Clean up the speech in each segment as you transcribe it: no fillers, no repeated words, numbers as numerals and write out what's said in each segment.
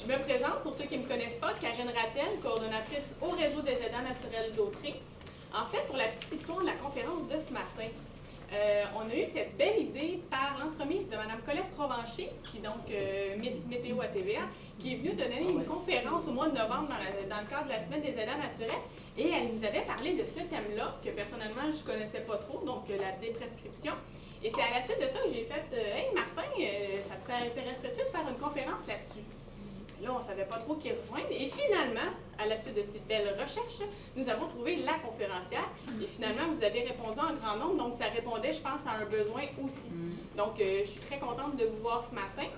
Je me présente, pour ceux qui ne me connaissent pas, Karine Rattel, coordonnatrice au réseau des aidants naturels d'Autrey. En fait, pour la petite histoire de la conférence de ce matin, on a eu cette belle idée par l'entremise de Mme Colette Provencher, qui est donc Miss Météo à TVA, qui est venue donner une conférence au mois de novembre dans le cadre de la Semaine des aidants naturels. Et elle nous avait parlé de ce thème-là, que personnellement, je ne connaissais pas trop, donc la déprescription. Et c'est à la suite de ça que j'ai fait Hey Martin, ça t'intéresserait-tu de faire une conférence là-dessus? Là, on ne savait pas trop qui rejoindre. Et finalement, à la suite de ces belles recherches, nous avons trouvé la conférencière. Et finalement, vous avez répondu en grand nombre. Donc, ça répondait, je pense, à un besoin aussi. Donc, je suis très contente de vous voir ce matin.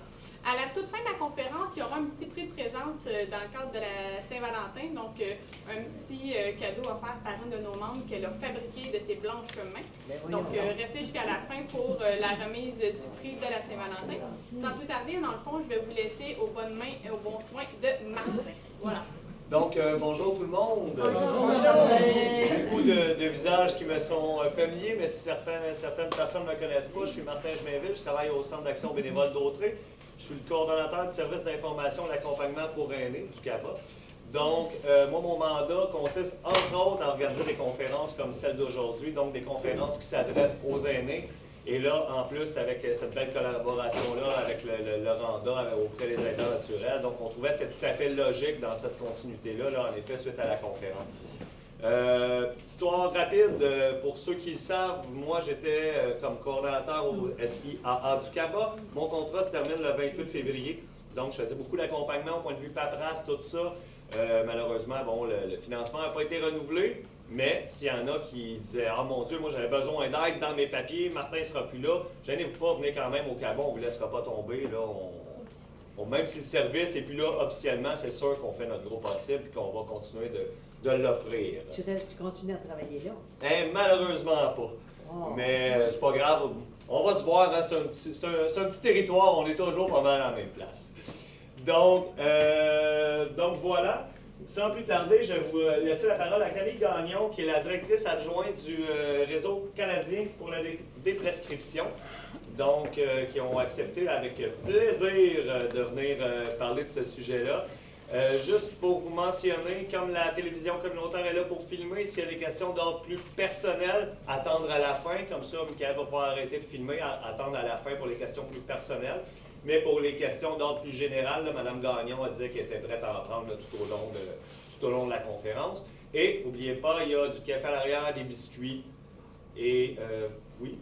À la toute fin de la conférence, il y aura un petit prix de présence dans le cadre de la Saint-Valentin. Donc, un petit cadeau offert par une de nos membres qu'elle a fabriqué de ses blanches mains. Donc, restez jusqu'à la fin pour la remise du prix de la Saint-Valentin. Sans plus tarder, dans le fond, je vais vous laisser aux bonnes mains et aux bons soins de Martin. Voilà. Donc, bonjour tout le monde. Bonjour. Beaucoup de visages qui me sont familiers, mais certaines personnes ne me connaissent pas. Je suis Martin Jumainville, je travaille au Centre d'action bénévole d'Autrey. Je suis le coordonnateur du service d'information et d'accompagnement pour aînés du CABA. Donc, moi, mon mandat consiste, entre autres, à organiser des conférences comme celle d'aujourd'hui, donc des conférences qui s'adressent aux aînés. Et là, en plus, avec cette belle collaboration-là, avec le RANDA auprès des aidants naturels, donc on trouvait que c'était tout à fait logique dans cette continuité-là, en effet, suite à la conférence. Petite histoire rapide, pour ceux qui le savent, moi j'étais comme coordonnateur au SIAA du CABA. Mon contrat se termine le 28 février, donc je faisais beaucoup d'accompagnement au point de vue paperasse, tout ça. Malheureusement, bon, le financement n'a pas été renouvelé, mais s'il y en a qui disaient « Ah mon Dieu, moi j'avais besoin d'aide dans mes papiers, Martin ne sera plus là, gênez-vous pas, venez quand même au CABA, on ne vous laissera pas tomber. » Là, même si le service n'est plus là officiellement, c'est sûr qu'on fait notre gros possible et qu'on va continuer de l'offrir. Tu continues à travailler là? Malheureusement pas. Oh. Mais c'est pas grave. On va se voir, hein, c'est un petit territoire, on est toujours pas mal à la même place. Donc voilà. Sans plus tarder, je vais vous laisser la parole à Camille Gagnon, qui est la directrice adjointe du Réseau canadien pour la déprescription. Donc, qui ont accepté avec plaisir de venir parler de ce sujet-là. Juste pour vous mentionner, comme la télévision communautaire est là pour filmer, s'il y a des questions d'ordre plus personnel, attendre à la fin, comme ça, Michael va pouvoir arrêter de filmer, attendre à la fin pour les questions plus personnelles. Mais pour les questions d'ordre plus général, là, Mme Gagnon a dit qu'elle était prête à en prendre là, tout au long de la conférence. Et n'oubliez pas, il y a du café à l'arrière, des biscuits et oui.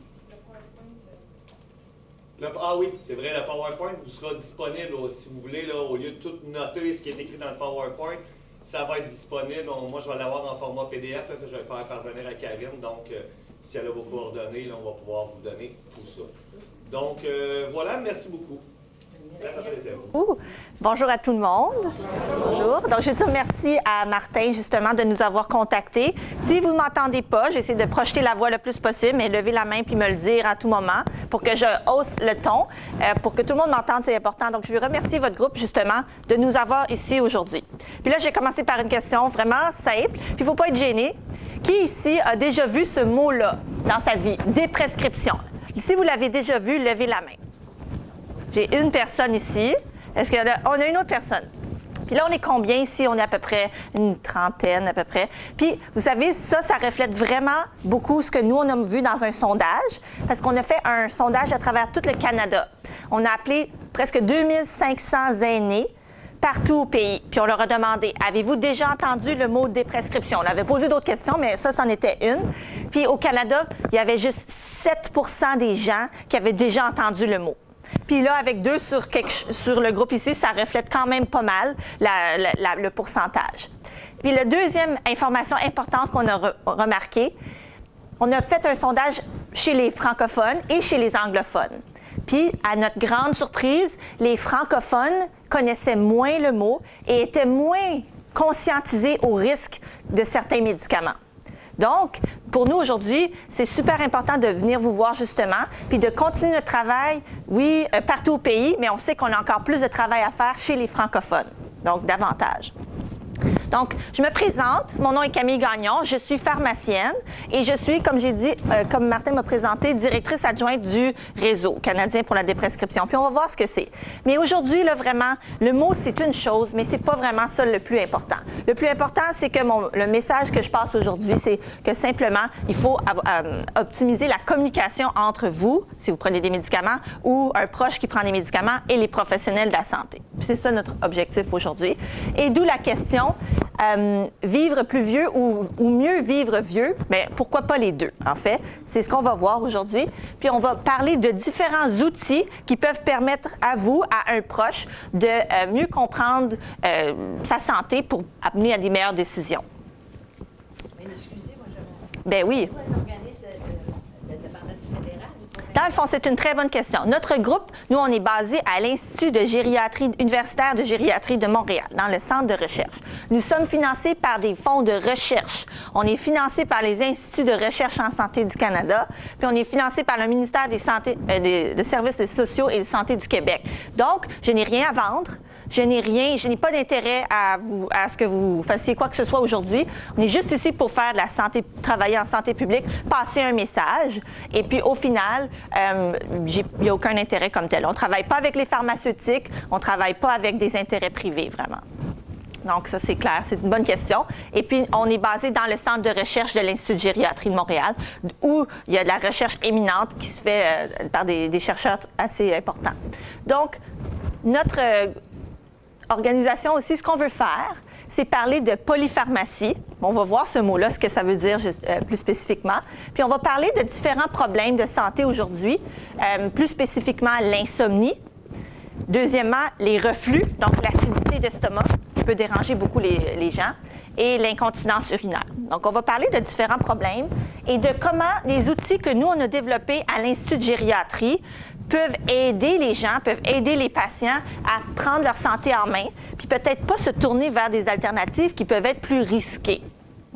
Ah oui, c'est vrai, le PowerPoint vous sera disponible si vous voulez, là, au lieu de tout noter ce qui est écrit dans le PowerPoint, ça va être disponible. Moi, je vais l'avoir en format PDF là, que je vais faire parvenir à Karine. Donc, si elle a vos coordonnées, là, on va pouvoir vous donner tout ça. Donc, voilà, merci beaucoup. Bonjour à tout le monde. Bonjour. Donc, je veux dire merci à Martin, justement, de nous avoir contactés. Si vous ne m'entendez pas, j'essaie de projeter la voix le plus possible, mais lever la main puis me le dire à tout moment pour que je hausse le ton. Pour que tout le monde m'entende, c'est important. Donc, je veux remercier votre groupe, justement, de nous avoir ici aujourd'hui. Puis là, j'ai commencé par une question vraiment simple. Puis, il ne faut pas être gêné. Qui ici a déjà vu ce mot-là dans sa vie? Déprescription. Si vous l'avez déjà vu, levez la main. J'ai une personne ici. Est-ce qu'on a une autre personne? Puis là, on est combien ici? On est à peu près une trentaine, à peu près. Puis, vous savez, ça reflète vraiment beaucoup ce que nous, on a vu dans un sondage, parce qu'on a fait un sondage à travers tout le Canada. On a appelé presque 2500 aînés partout au pays. Puis on leur a demandé, avez-vous déjà entendu le mot déprescription? On avait posé d'autres questions, mais ça, c'en était une. Puis au Canada, il y avait juste 7 % des gens qui avaient déjà entendu le mot. Puis là, avec 2 sur le groupe ici, ça reflète quand même pas mal le pourcentage. Puis la deuxième information importante qu'on a remarquée, on a fait un sondage chez les francophones et chez les anglophones. Puis, à notre grande surprise, les francophones connaissaient moins le mot et étaient moins conscientisés au risque de certains médicaments. Donc, pour nous aujourd'hui, c'est super important de venir vous voir justement, puis de continuer notre travail, oui, partout au pays, mais on sait qu'on a encore plus de travail à faire chez les francophones, donc davantage. Donc, je me présente. Mon nom est Camille Gagnon. Je suis pharmacienne et je suis, comme j'ai dit, comme Martin m'a présenté, directrice adjointe du Réseau canadien pour la déprescription. Puis on va voir ce que c'est. Mais aujourd'hui, là, vraiment, le mot, c'est une chose, mais c'est pas vraiment ça le plus important. Le plus important, c'est que le message que je passe aujourd'hui, c'est que simplement, il faut optimiser la communication entre vous, si vous prenez des médicaments, ou un proche qui prend des médicaments, et les professionnels de la santé. Puis c'est ça notre objectif aujourd'hui. Et d'où la question, vivre plus vieux ou mieux vivre vieux, bien, pourquoi pas les deux, en fait? C'est ce qu'on va voir aujourd'hui. Puis on va parler de différents outils qui peuvent permettre à vous, à un proche, de mieux comprendre sa santé pour amener à des meilleures décisions. Mais excusez-moi, Ben oui. un organisme dépendant du fédéral? Dans le fond, c'est une très bonne question. Notre groupe, nous, on est basé à l'Institut de gériatrie universitaire de gériatrie de Montréal, dans le centre de recherche. Nous sommes financés par des fonds de recherche. On est financé par les Instituts de recherche en santé du Canada, puis on est financé par le ministère des Services sociaux et de santé du Québec. Donc, je n'ai rien à vendre. Je n'ai pas d'intérêt à ce que vous fassiez quoi que ce soit aujourd'hui. On est juste ici pour faire de la santé, travailler en santé publique, passer un message. Et puis, au final, il n'y a aucun intérêt comme tel. On ne travaille pas avec les pharmaceutiques, on ne travaille pas avec des intérêts privés, vraiment. Donc, ça, c'est clair. C'est une bonne question. Et puis, on est basé dans le centre de recherche de l'Institut de gériatrie de Montréal, où il y a de la recherche éminente qui se fait par des chercheurs assez importants. Donc, notre organisation aussi, ce qu'on veut faire, c'est parler de polypharmacie. On va voir ce mot-là, ce que ça veut dire plus spécifiquement. Puis on va parler de différents problèmes de santé aujourd'hui, plus spécifiquement l'insomnie. Deuxièmement, les reflux, donc l'acidité d'estomac, qui peut déranger beaucoup les gens, et l'incontinence urinaire. Donc, on va parler de différents problèmes et de comment les outils que nous, on a développés à l'Institut de gériatrie peuvent aider les gens, peuvent aider les patients à prendre leur santé en main, puis peut-être pas se tourner vers des alternatives qui peuvent être plus risquées.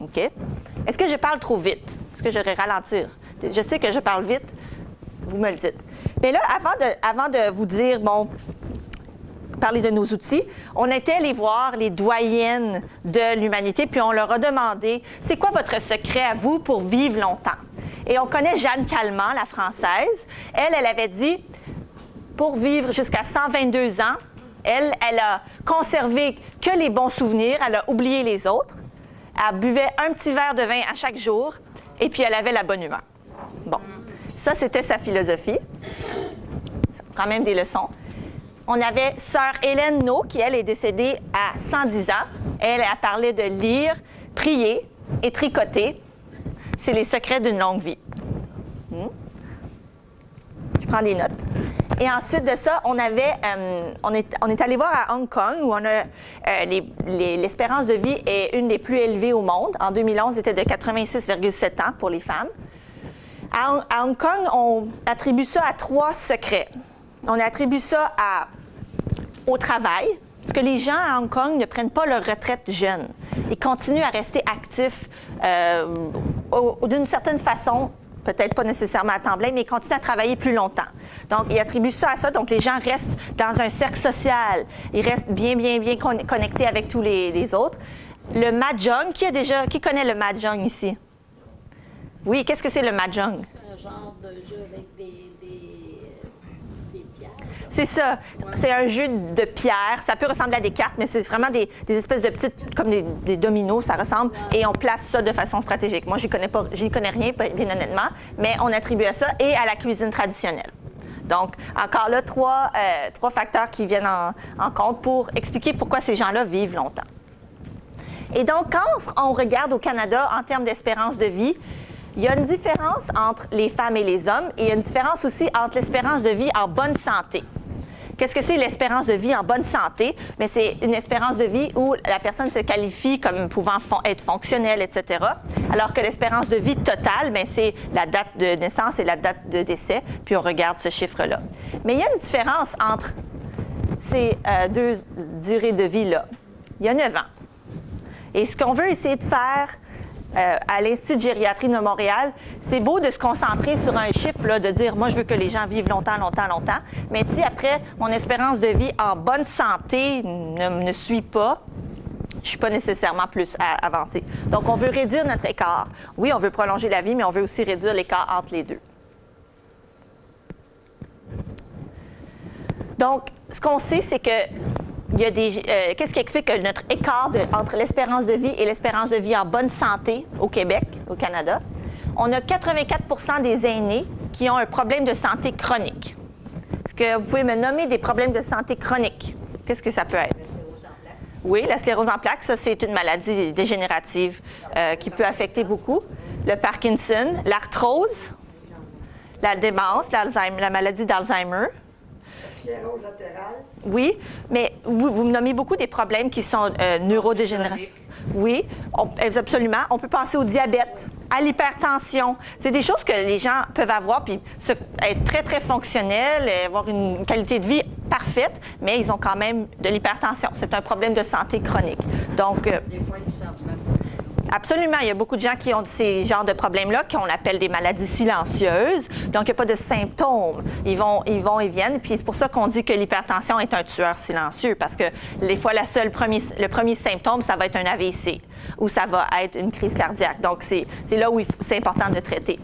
OK? Est-ce que je parle trop vite? Est-ce que je devrais ralentir? Je sais que je parle vite, vous me le dites. Mais là, avant de vous dire, bon, parler de nos outils, on était allé voir les doyennes de l'humanité, puis on leur a demandé, c'est quoi votre secret à vous pour vivre longtemps? Et on connaît Jeanne Calment, la Française. Elle avait dit, pour vivre jusqu'à 122 ans, elle a conservé que les bons souvenirs, elle a oublié les autres. Elle buvait un petit verre de vin à chaque jour, et puis elle avait la bonne humeur. Bon, ça, c'était sa philosophie. Quand même des leçons. On avait sœur Hélène No, qui, elle, est décédée à 110 ans. Elle a parlé de lire, prier et tricoter. C'est les secrets d'une longue vie. Je prends des notes. Et ensuite de ça, on est allé voir à Hong Kong, où on a l'espérance de vie est une des plus élevées au monde. En 2011, c'était de 86,7 ans pour les femmes. À Hong Kong, on attribue ça à 3 secrets. On attribue ça au travail, parce que les gens à Hong Kong ne prennent pas leur retraite jeune. Ils continuent à rester actifs d'une certaine façon, peut-être pas nécessairement à temps plein, mais ils continuent à travailler plus longtemps. Donc, ils attribuent ça à ça. Donc, les gens restent dans un cercle social. Ils restent bien connectés avec tous les autres. Le mahjong, qui connaît le mahjong ici? Oui, qu'est-ce que c'est le mahjong? C'est un genre de jeu avec des pierres. C'est ça. C'est un jeu de pierre. Ça peut ressembler à des cartes, mais c'est vraiment des espèces de petites, comme des dominos, ça ressemble. Et on place ça de façon stratégique. Moi, je n'y connais rien, bien honnêtement, mais on attribue à ça et à la cuisine traditionnelle. Donc, encore là, trois facteurs qui viennent en compte pour expliquer pourquoi ces gens-là vivent longtemps. Et donc, quand on regarde au Canada en termes d'espérance de vie, il y a une différence entre les femmes et les hommes et il y a une différence aussi entre l'espérance de vie en bonne santé. Qu'est-ce que c'est l'espérance de vie en bonne santé? Bien, c'est une espérance de vie où la personne se qualifie comme pouvant être fonctionnelle, etc. Alors que l'espérance de vie totale, bien, c'est la date de naissance et la date de décès, puis on regarde ce chiffre-là. Mais il y a une différence entre ces deux durées de vie-là. Il y a 9 ans. Et ce qu'on veut essayer de faire à l'Institut de gériatrie de Montréal, c'est beau de se concentrer sur un chiffre, là, de dire, moi, je veux que les gens vivent longtemps, mais si après, mon espérance de vie en bonne santé ne suit pas, je ne suis pas nécessairement plus avancée. Donc, on veut réduire notre écart. Oui, on veut prolonger la vie, mais on veut aussi réduire l'écart entre les deux. Donc, ce qu'on sait, c'est que il y a qu'est-ce qui explique que notre écart entre l'espérance de vie et l'espérance de vie en bonne santé au Québec, au Canada? On a 84 des aînés qui ont un problème de santé chronique. Est-ce que vous pouvez me nommer des problèmes de santé chronique? Qu'est-ce que ça peut être? Oui, la sclérose en plaques, ça, c'est une maladie dégénérative qui peut affecter beaucoup. Le Parkinson, l'arthrose, la démence, la maladie d'Alzheimer. Sclérose latérale. Oui, mais vous me nommez beaucoup des problèmes qui sont neurodégénératifs. Oui, absolument. On peut penser au diabète, à l'hypertension. C'est des choses que les gens peuvent avoir, puis être très, très fonctionnels, avoir une qualité de vie parfaite, mais ils ont quand même de l'hypertension. C'est un problème de santé chronique. Donc, des fois, ils savent même. Absolument. Il y a beaucoup de gens qui ont ces genres de problèmes-là qu'on appelle des maladies silencieuses. Donc, il n'y a pas de symptômes. Ils vont et viennent. Puis, c'est pour ça qu'on dit que l'hypertension est un tueur silencieux parce que des fois, le premier symptôme, ça va être un AVC ou ça va être une crise cardiaque. Donc, c'est là où c'est important de traiter.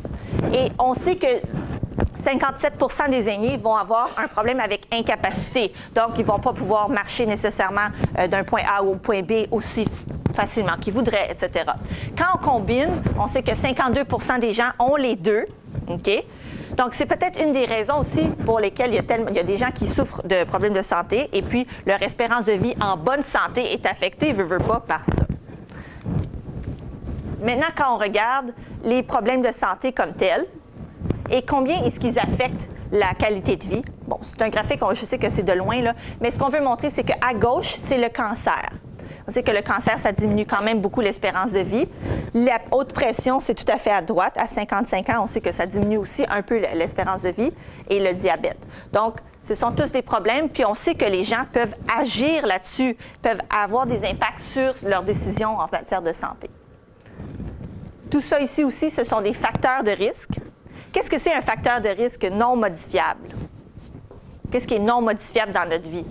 Et on sait que 57 des aînés vont avoir un problème avec incapacité. Donc, ils ne vont pas pouvoir marcher nécessairement d'un point A au point B aussi facilement qu'ils voudraient, etc. Quand on combine, on sait que 52 des gens ont les deux. OK? Donc, c'est peut-être une des raisons aussi pour lesquelles il y a des gens qui souffrent de problèmes de santé et puis leur espérance de vie en bonne santé est affectée, veut pas, par ça. Maintenant, quand on regarde les problèmes de santé comme tels, et combien est-ce qu'ils affectent la qualité de vie? Bon, c'est un graphique, je sais que c'est de loin, là, mais ce qu'on veut montrer, c'est qu'à gauche, c'est le cancer. On sait que le cancer, ça diminue quand même beaucoup l'espérance de vie. La haute pression, c'est tout à fait à droite. À 55 ans, on sait que ça diminue aussi un peu l'espérance de vie et le diabète. Donc, ce sont tous des problèmes, puis on sait que les gens peuvent agir là-dessus, peuvent avoir des impacts sur leurs décisions en matière de santé. Tout ça ici aussi, ce sont des facteurs de risque. Qu'est-ce que c'est un facteur de risque non modifiable? Qu'est-ce qui est non modifiable dans notre vie?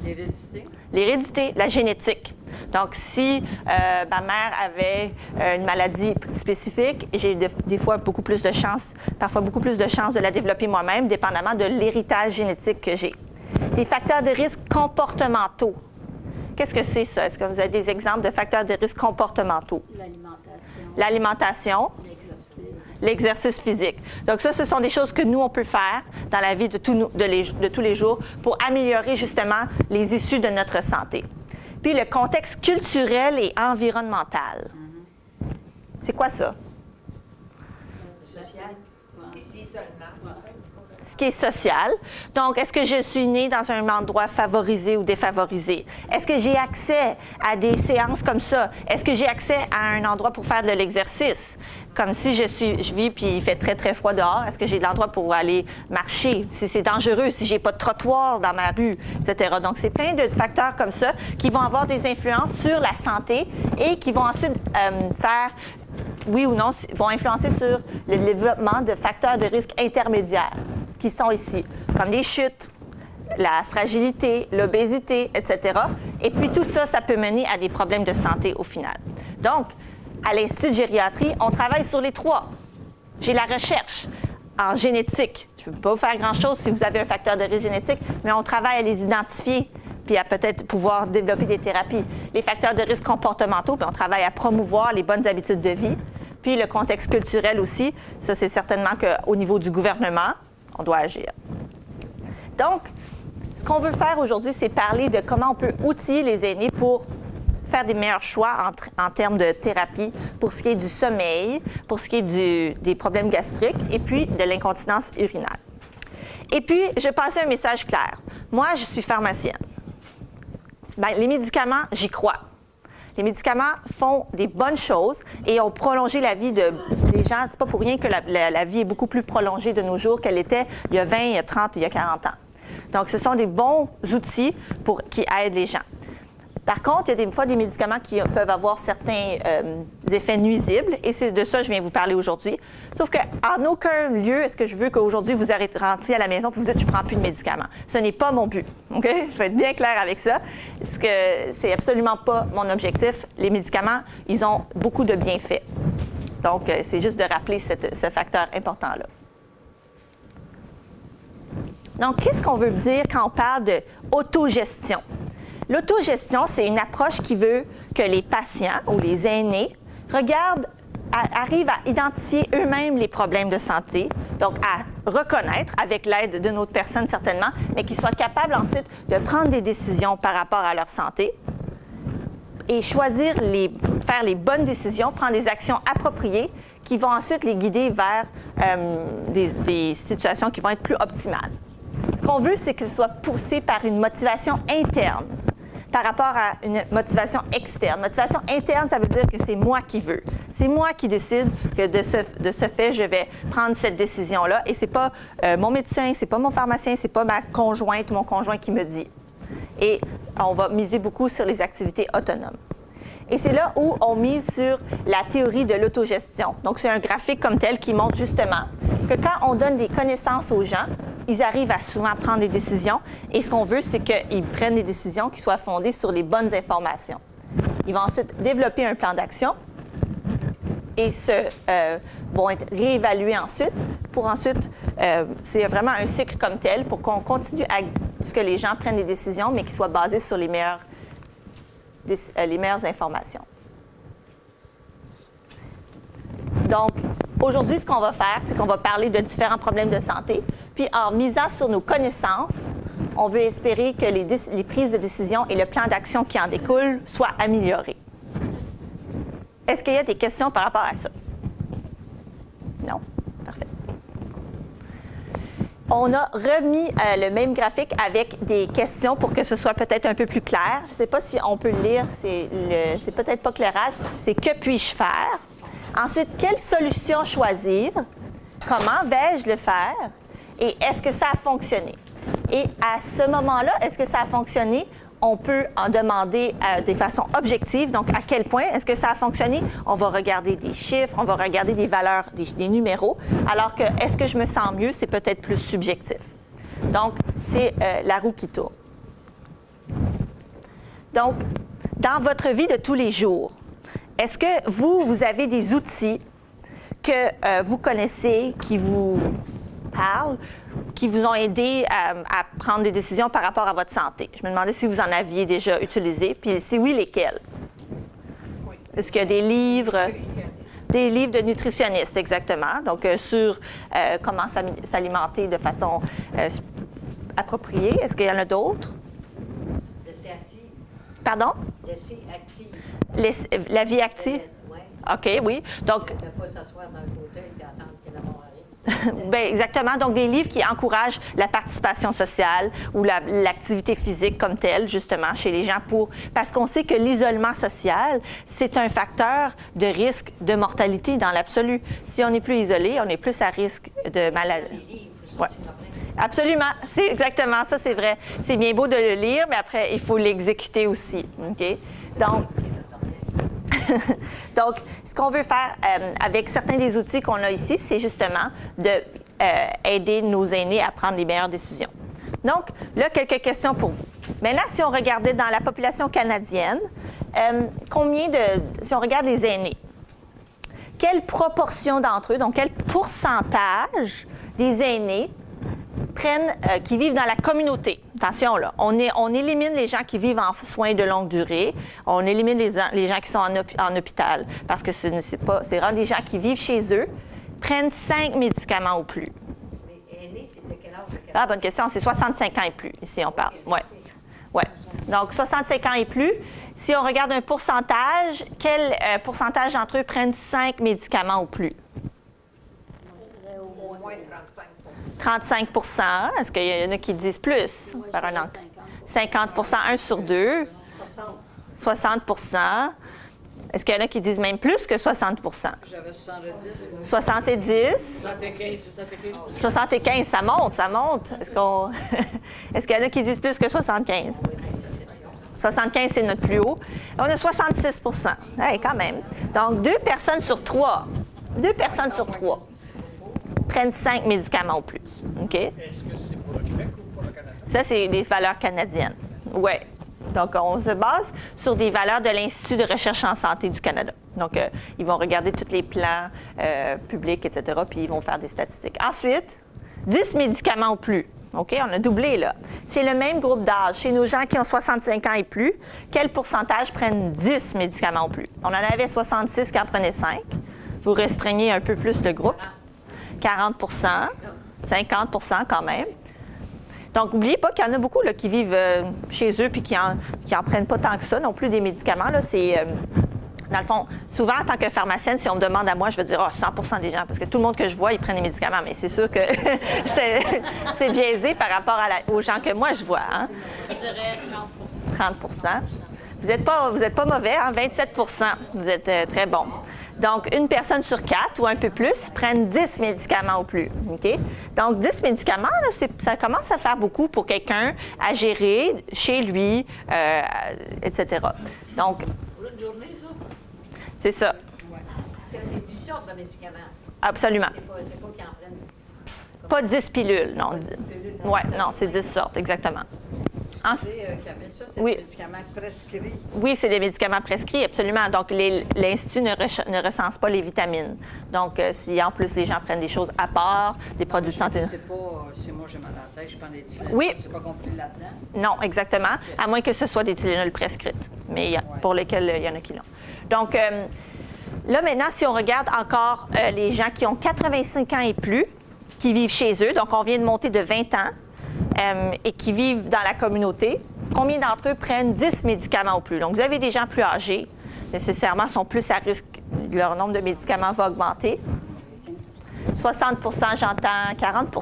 L'hérédité. L'hérédité, la génétique. Donc, si ma mère avait une maladie spécifique, j'ai des fois beaucoup plus de chances, parfois beaucoup plus de chances de la développer moi-même, dépendamment de l'héritage génétique que j'ai. Des facteurs de risque comportementaux. Qu'est-ce que c'est ça? Est-ce que vous avez des exemples de facteurs de risque comportementaux? L'alimentation. L'alimentation. L'exercice physique. Donc ça, ce sont des choses que nous, on peut faire dans la vie de tous les jours pour améliorer justement les issues de notre santé. Puis le contexte culturel et environnemental. C'est quoi ça? Social. Ce qui est social. Donc, est-ce que je suis née dans un endroit favorisé ou défavorisé? Est-ce que j'ai accès à des séances comme ça? Est-ce que j'ai accès à un endroit pour faire de l'exercice? Comme si je vis puis il fait très, très froid dehors, est-ce que j'ai de l'endroit pour aller marcher? Si c'est dangereux, si j'ai pas de trottoir dans ma rue, etc. Donc, c'est plein de facteurs comme ça qui vont avoir des influences sur la santé et qui vont ensuite faire, oui ou non, vont influencer sur le développement de facteurs de risque intermédiaires qui sont ici, comme les chutes, la fragilité, l'obésité, etc. Et puis tout ça, ça peut mener à des problèmes de santé au final. Donc, à l'Institut de gériatrie, on travaille sur les trois. J'ai la recherche en génétique. Je ne peux pas vous faire grand-chose si vous avez un facteur de risque génétique, mais on travaille à les identifier puis à peut-être pouvoir développer des thérapies. Les facteurs de risque comportementaux, puis on travaille à promouvoir les bonnes habitudes de vie. Puis le contexte culturel aussi, ça c'est certainement qu'au niveau du gouvernement, on doit agir. Donc, ce qu'on veut faire aujourd'hui, c'est parler de comment on peut outiller les aînés pour faire des meilleurs choix en termes de thérapie pour ce qui est du sommeil, pour ce qui est des problèmes gastriques et puis de l'incontinence urinaire. Et puis, je vais passer un message clair. Moi, je suis pharmacienne. Bien, les médicaments, j'y crois. Les médicaments font des bonnes choses et ont prolongé la vie des gens. C'est pas pour rien que la vie est beaucoup plus prolongée de nos jours qu'elle était il y a 20, il y a 30, il y a 40 ans. Donc, ce sont des bons outils qui aident les gens. Par contre, il y a des fois des médicaments qui peuvent avoir certains effets nuisibles, et c'est de ça que je viens vous parler aujourd'hui. Sauf qu'en aucun lieu est-ce que je veux qu'aujourd'hui vous rentriez à la maison et vous dites « je ne prends plus de médicaments ». Ce n'est pas mon but. Okay? Je vais être bien claire avec ça, parce que c'est absolument pas mon objectif. Les médicaments, ils ont beaucoup de bienfaits. Donc, c'est juste de rappeler ce facteur important-là. Donc, qu'est-ce qu'on veut dire quand on parle d'autogestion? L'autogestion, c'est une approche qui veut que les patients ou les aînés arrivent à identifier eux-mêmes les problèmes de santé, donc à reconnaître avec l'aide d'une autre personne certainement, mais qu'ils soient capables ensuite de prendre des décisions par rapport à leur santé et choisir faire les bonnes décisions, prendre des actions appropriées qui vont ensuite les guider vers des situations qui vont être plus optimales. Ce qu'on veut, c'est que ce soit poussé par une motivation interne par rapport à une motivation externe. Motivation interne, ça veut dire que c'est moi qui veux. C'est moi qui décide que de ce fait, je vais prendre cette décision-là. Et c'est pas mon médecin, c'est pas mon pharmacien, c'est pas ma conjointe ou mon conjoint qui me dit. Et on va miser beaucoup sur les activités autonomes. Et c'est là où on mise sur la théorie de l'autogestion. Donc, c'est un graphique comme tel qui montre justement que quand on donne des connaissances aux gens, ils arrivent à souvent prendre des décisions. Et ce qu'on veut, c'est qu'ils prennent des décisions qui soient fondées sur les bonnes informations. Ils vont ensuite développer un plan d'action et vont être réévalués ensuite. Pour ensuite, c'est vraiment un cycle comme tel pour qu'on continue à ce que les gens prennent des décisions, mais qui soient basées sur les meilleures informations. Donc, aujourd'hui, ce qu'on va faire, c'est qu'on va parler de différents problèmes de santé. Puis, en misant sur nos connaissances, on veut espérer que les prises de décision et le plan d'action qui en découle soient améliorés. Est-ce qu'il y a des questions par rapport à ça? Non? Parfait. On a remis le même graphique avec des questions pour que ce soit peut-être un peu plus clair. Je ne sais pas si on peut le lire, c'est peut-être pas clairage. C'est « Que puis-je faire? » Ensuite, quelle solution choisir? Comment vais-je le faire? Et est-ce que ça a fonctionné? Et à ce moment-là, est-ce que ça a fonctionné? On peut en demander de façon objective. Donc, à quel point est-ce que ça a fonctionné? On va regarder des chiffres, on va regarder des valeurs, des numéros. Alors que est-ce que je me sens mieux? C'est peut-être plus subjectif. Donc, c'est la roue qui tourne. Donc, dans votre vie de tous les jours, est-ce que vous avez des outils que vous connaissez, qui vous parlent, qui vous ont aidé à prendre des décisions par rapport à votre santé? Je me demandais si vous en aviez déjà utilisé, puis si oui, lesquels? Oui. Est-ce qu'il y a des livres? Des livres de nutritionnistes, exactement. Donc, sur comment s'alimenter de façon appropriée. Est-ce qu'il y en a d'autres? Laisser active. Pardon? Laisser active. La vie active? Oui. OK, oui. Donc, ne pas s'asseoir dans le fauteuil et attendre que la mort arrive. Bien, exactement. Donc, des livres qui encouragent la participation sociale ou l'activité physique comme telle, justement, chez les gens, parce qu'on sait que l'isolement social, c'est un facteur de risque de mortalité dans l'absolu. Si on est plus isolé, on est plus à risque de maladie. Ouais. Absolument. C'est exactement ça, c'est vrai. C'est bien beau de le lire, mais après, il faut l'exécuter aussi. OK? Donc, ce qu'on veut faire avec certains des outils qu'on a ici, c'est justement d'aider nos aînés à prendre les meilleures décisions. Donc, là, quelques questions pour vous. Maintenant, si on regardait dans la population canadienne, si on regarde les aînés, quelle proportion d'entre eux, donc quel pourcentage des aînés qui vivent dans la communauté? Attention, là, on élimine les gens qui vivent en soins de longue durée, on élimine les gens qui sont en hôpital, parce que c'est vraiment des gens qui vivent chez eux, prennent 5 médicaments ou plus. Les aînés, c'est de quel âge? Ah, bonne question, c'est 65 ans et plus, ici on parle. Oui. Ouais. Donc, 65 ans et plus. Si on regarde un pourcentage, quel pourcentage d'entre eux prennent 5 médicaments ou plus? Au moins 35 %. Est-ce qu'il y en a qui disent plus? Moi, par un an? 50. 50 1 sur 2. 60 Est-ce qu'il y en a qui disent même plus que 60 J'avais 70. 70 75 ça monte. Est-ce qu'il y en a qui disent plus que 75 75, c'est notre plus haut. On a 66 hey, quand même. Donc, 2 personnes sur 3 prennent 5 médicaments ou plus. OK? Est-ce que c'est pour le Québec ou pour le Canada? Ça, c'est des valeurs canadiennes. Oui. Donc, on se base sur des valeurs de l'Institut de recherche en santé du Canada. Donc, ils vont regarder tous les plans publics, etc., puis ils vont faire des statistiques. Ensuite, 10 médicaments ou plus. OK? On a doublé, là. Chez le même groupe d'âge, chez nos gens qui ont 65 ans et plus, quel pourcentage prennent 10 médicaments ou plus? On en avait 66 qui en prenaient 5. Vous restreignez un peu plus le groupe. 40 50 quand même. Donc, n'oubliez pas qu'il y en a beaucoup là, qui vivent chez eux puis qui en prennent pas tant que ça non plus des médicaments. Là, c'est, dans le fond, souvent, en tant que pharmacienne, si on me demande à moi, je vais dire 100 des gens, parce que tout le monde que je vois, ils prennent des médicaments. Mais c'est sûr que c'est biaisé par rapport aux gens que moi, je vois. Hein? Je dirais 30 Vous n'êtes pas mauvais, hein? 27 Vous êtes très bon. Donc, une personne sur 4 ou un peu plus prennent 10 médicaments ou plus. OK? Donc, 10 médicaments, là, ça commence à faire beaucoup pour quelqu'un à gérer chez lui, etc. Donc, Pour une journée, ça? c'est ça. C'est 10 sortes de médicaments. Absolument. C'est pas qu'ils en prennent. Pas 10 pilules, non. Oui, non, c'est 10 sortes, exactement. Camille, ça, c'est Oui. des médicaments prescrits. Oui, c'est des médicaments prescrits, absolument. Donc, l'Institut ne recense pas les vitamines. Donc, si en plus les gens prennent des choses à part, des produits de santé. C'est pas, si moi j'ai mal à la tête, je prends des Tylenol. Oui. C'est pas compris là-dedans. Non, exactement. À moins que ce soit des Tylenol prescrites, mais pour lesquels il y en a qui l'ont. Donc, là, maintenant, si on regarde encore les gens qui ont 85 ans et plus, qui vivent chez eux, donc on vient de monter de 20 ans, et qui vivent dans la communauté, combien d'entre eux prennent 10 médicaments ou plus? Donc, vous avez des gens plus âgés, nécessairement sont plus à risque, leur nombre de médicaments va augmenter. 60 j'entends 40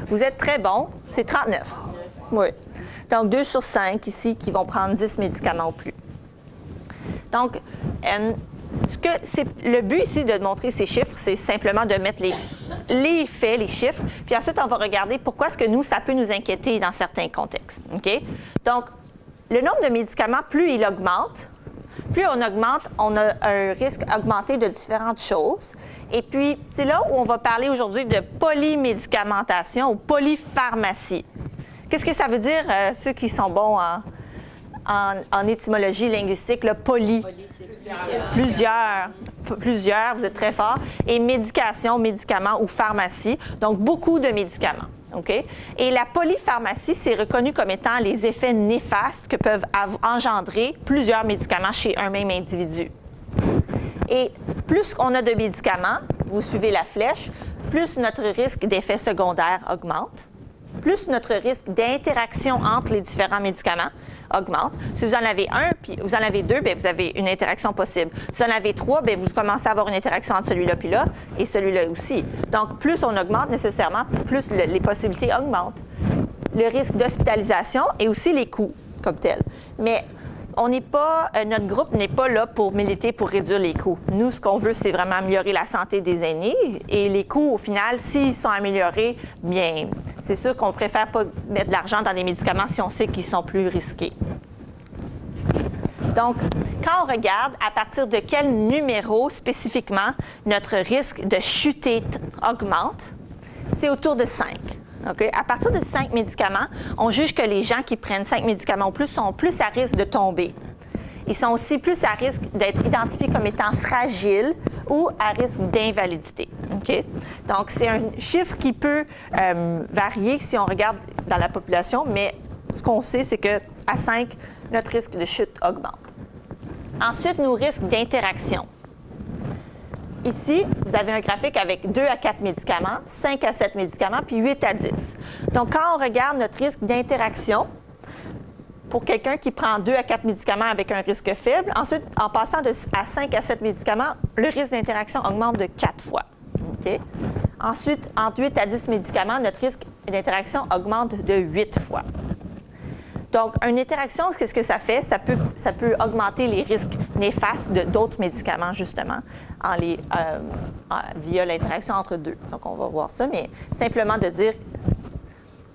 Vous êtes très bon, c'est 39. Oui. Donc, 2 sur 5 ici qui vont prendre 10 médicaments ou plus. Donc, le but ici de montrer ces chiffres, c'est simplement de mettre les faits, les chiffres, puis ensuite, on va regarder pourquoi est-ce que nous, ça peut nous inquiéter dans certains contextes. OK? Donc, le nombre de médicaments, plus il augmente, plus on augmente, on a un risque augmenté de différentes choses. Et puis, c'est là où on va parler aujourd'hui de polymédicamentation ou polypharmacie. Qu'est-ce que ça veut dire, ceux qui sont bons en étymologie linguistique, le poly? Plusieurs, vous êtes très fort. Et médication, médicaments ou pharmacie, donc beaucoup de médicaments. OK? Et la polypharmacie, c'est reconnu comme étant les effets néfastes que peuvent engendrer plusieurs médicaments chez un même individu. Et plus on a de médicaments, vous suivez la flèche, plus notre risque d'effets secondaires augmente, plus notre risque d'interaction entre les différents médicaments augmente. Si vous en avez un, puis vous en avez deux, bien, vous avez une interaction possible. Si vous en avez trois, bien, vous commencez à avoir une interaction entre celui-là puis là, et celui-là aussi. Donc, plus on augmente nécessairement, plus les possibilités augmentent. Le risque d'hospitalisation et aussi les coûts comme tels. Mais on n'est pas, notre groupe n'est pas là pour militer pour réduire les coûts. Nous, ce qu'on veut, c'est vraiment améliorer la santé des aînés. Et les coûts, au final, s'ils sont améliorés, bien, c'est sûr qu'on préfère pas mettre de l'argent dans des médicaments si on sait qu'ils sont plus risqués. Donc, quand on regarde à partir de quel numéro spécifiquement notre risque de chuter augmente, c'est autour de 5. Okay? À partir de 5 médicaments, on juge que les gens qui prennent 5 médicaments ou plus sont plus à risque de tomber. Ils sont aussi plus à risque d'être identifiés comme étant fragiles ou à risque d'invalidité. Okay? Donc, c'est un chiffre qui peut varier si on regarde dans la population, mais ce qu'on sait, c'est qu'à 5, notre risque de chute augmente. Ensuite, nos risques d'interaction. Ici, vous avez un graphique avec 2 à 4 médicaments, 5 à 7 médicaments, puis 8 à 10. Donc, quand on regarde notre risque d'interaction, pour quelqu'un qui prend 2 à 4 médicaments avec un risque faible, ensuite, en passant à 5 à 7 médicaments, le risque d'interaction augmente de 4 fois. Okay? Ensuite, entre 8 à 10 médicaments, notre risque d'interaction augmente de 8 fois. Donc, une interaction, qu'est-ce que ça fait? Ça peut augmenter les risques néfastes d'autres médicaments, justement, via l'interaction entre deux. Donc, on va voir ça, mais simplement de dire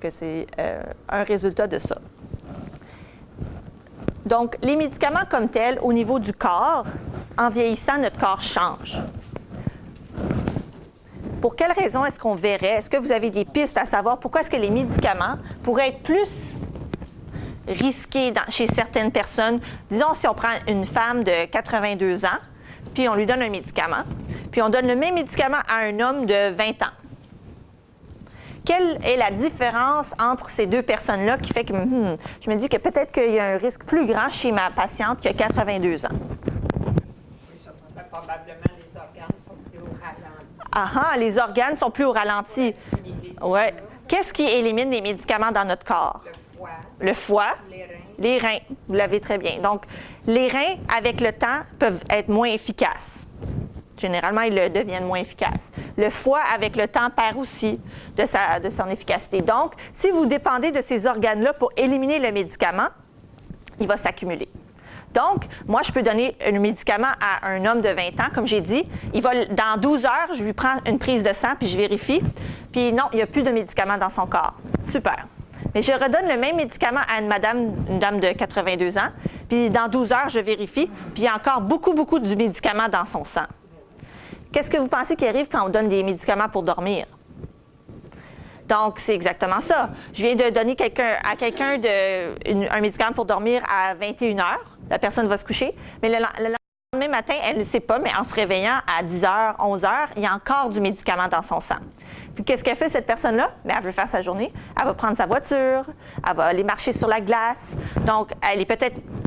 que c'est un résultat de ça. Donc, les médicaments comme tels, au niveau du corps, en vieillissant, notre corps change. Pour quelles raisons est-ce qu'on verrait? Est-ce que vous avez des pistes à savoir pourquoi est-ce que les médicaments pourraient être plus risqués chez certaines personnes? Disons, si on prend une femme de 82 ans, puis on lui donne un médicament, puis on donne le même médicament à un homme de 20 ans. Quelle est la différence entre ces deux personnes-là qui fait que je me dis que peut-être qu'il y a un risque plus grand chez ma patiente qui a 82 ans? Probablement, les organes sont plus au ralenti. Ah, les organes sont plus au ralenti. Oui. Qu'est-ce qui élimine les médicaments dans notre corps? Le foie, Le foie, les reins. les reins. Vous l'avez très bien. Donc, les reins, avec le temps, peuvent être moins efficaces. Généralement, ils deviennent moins efficaces. Le foie, avec le temps, perd aussi de son efficacité. Donc, si vous dépendez de ces organes-là pour éliminer le médicament, il va s'accumuler. Donc, moi, je peux donner un médicament à un homme de 20 ans, comme j'ai dit. Dans 12 heures, je lui prends une prise de sang, puis je vérifie. Puis non, il n'y a plus de médicament dans son corps. Super. Mais je redonne le même médicament à une dame de 82 ans. Puis dans 12 heures, je vérifie. Puis il y a encore beaucoup de médicaments dans son sang. Qu'est-ce que vous pensez qui arrive quand on donne des médicaments pour dormir? Donc, c'est exactement ça. Je viens de donner à quelqu'un un médicament pour dormir à 21 h. La personne va se coucher. Mais le lendemain matin, elle ne sait pas, mais en se réveillant à 10 h, 11 h, il y a encore du médicament dans son sang. Puis, qu'est-ce qu'elle fait, cette personne-là? Bien, elle veut faire sa journée. Elle va prendre sa voiture. Elle va aller marcher sur la glace. Donc,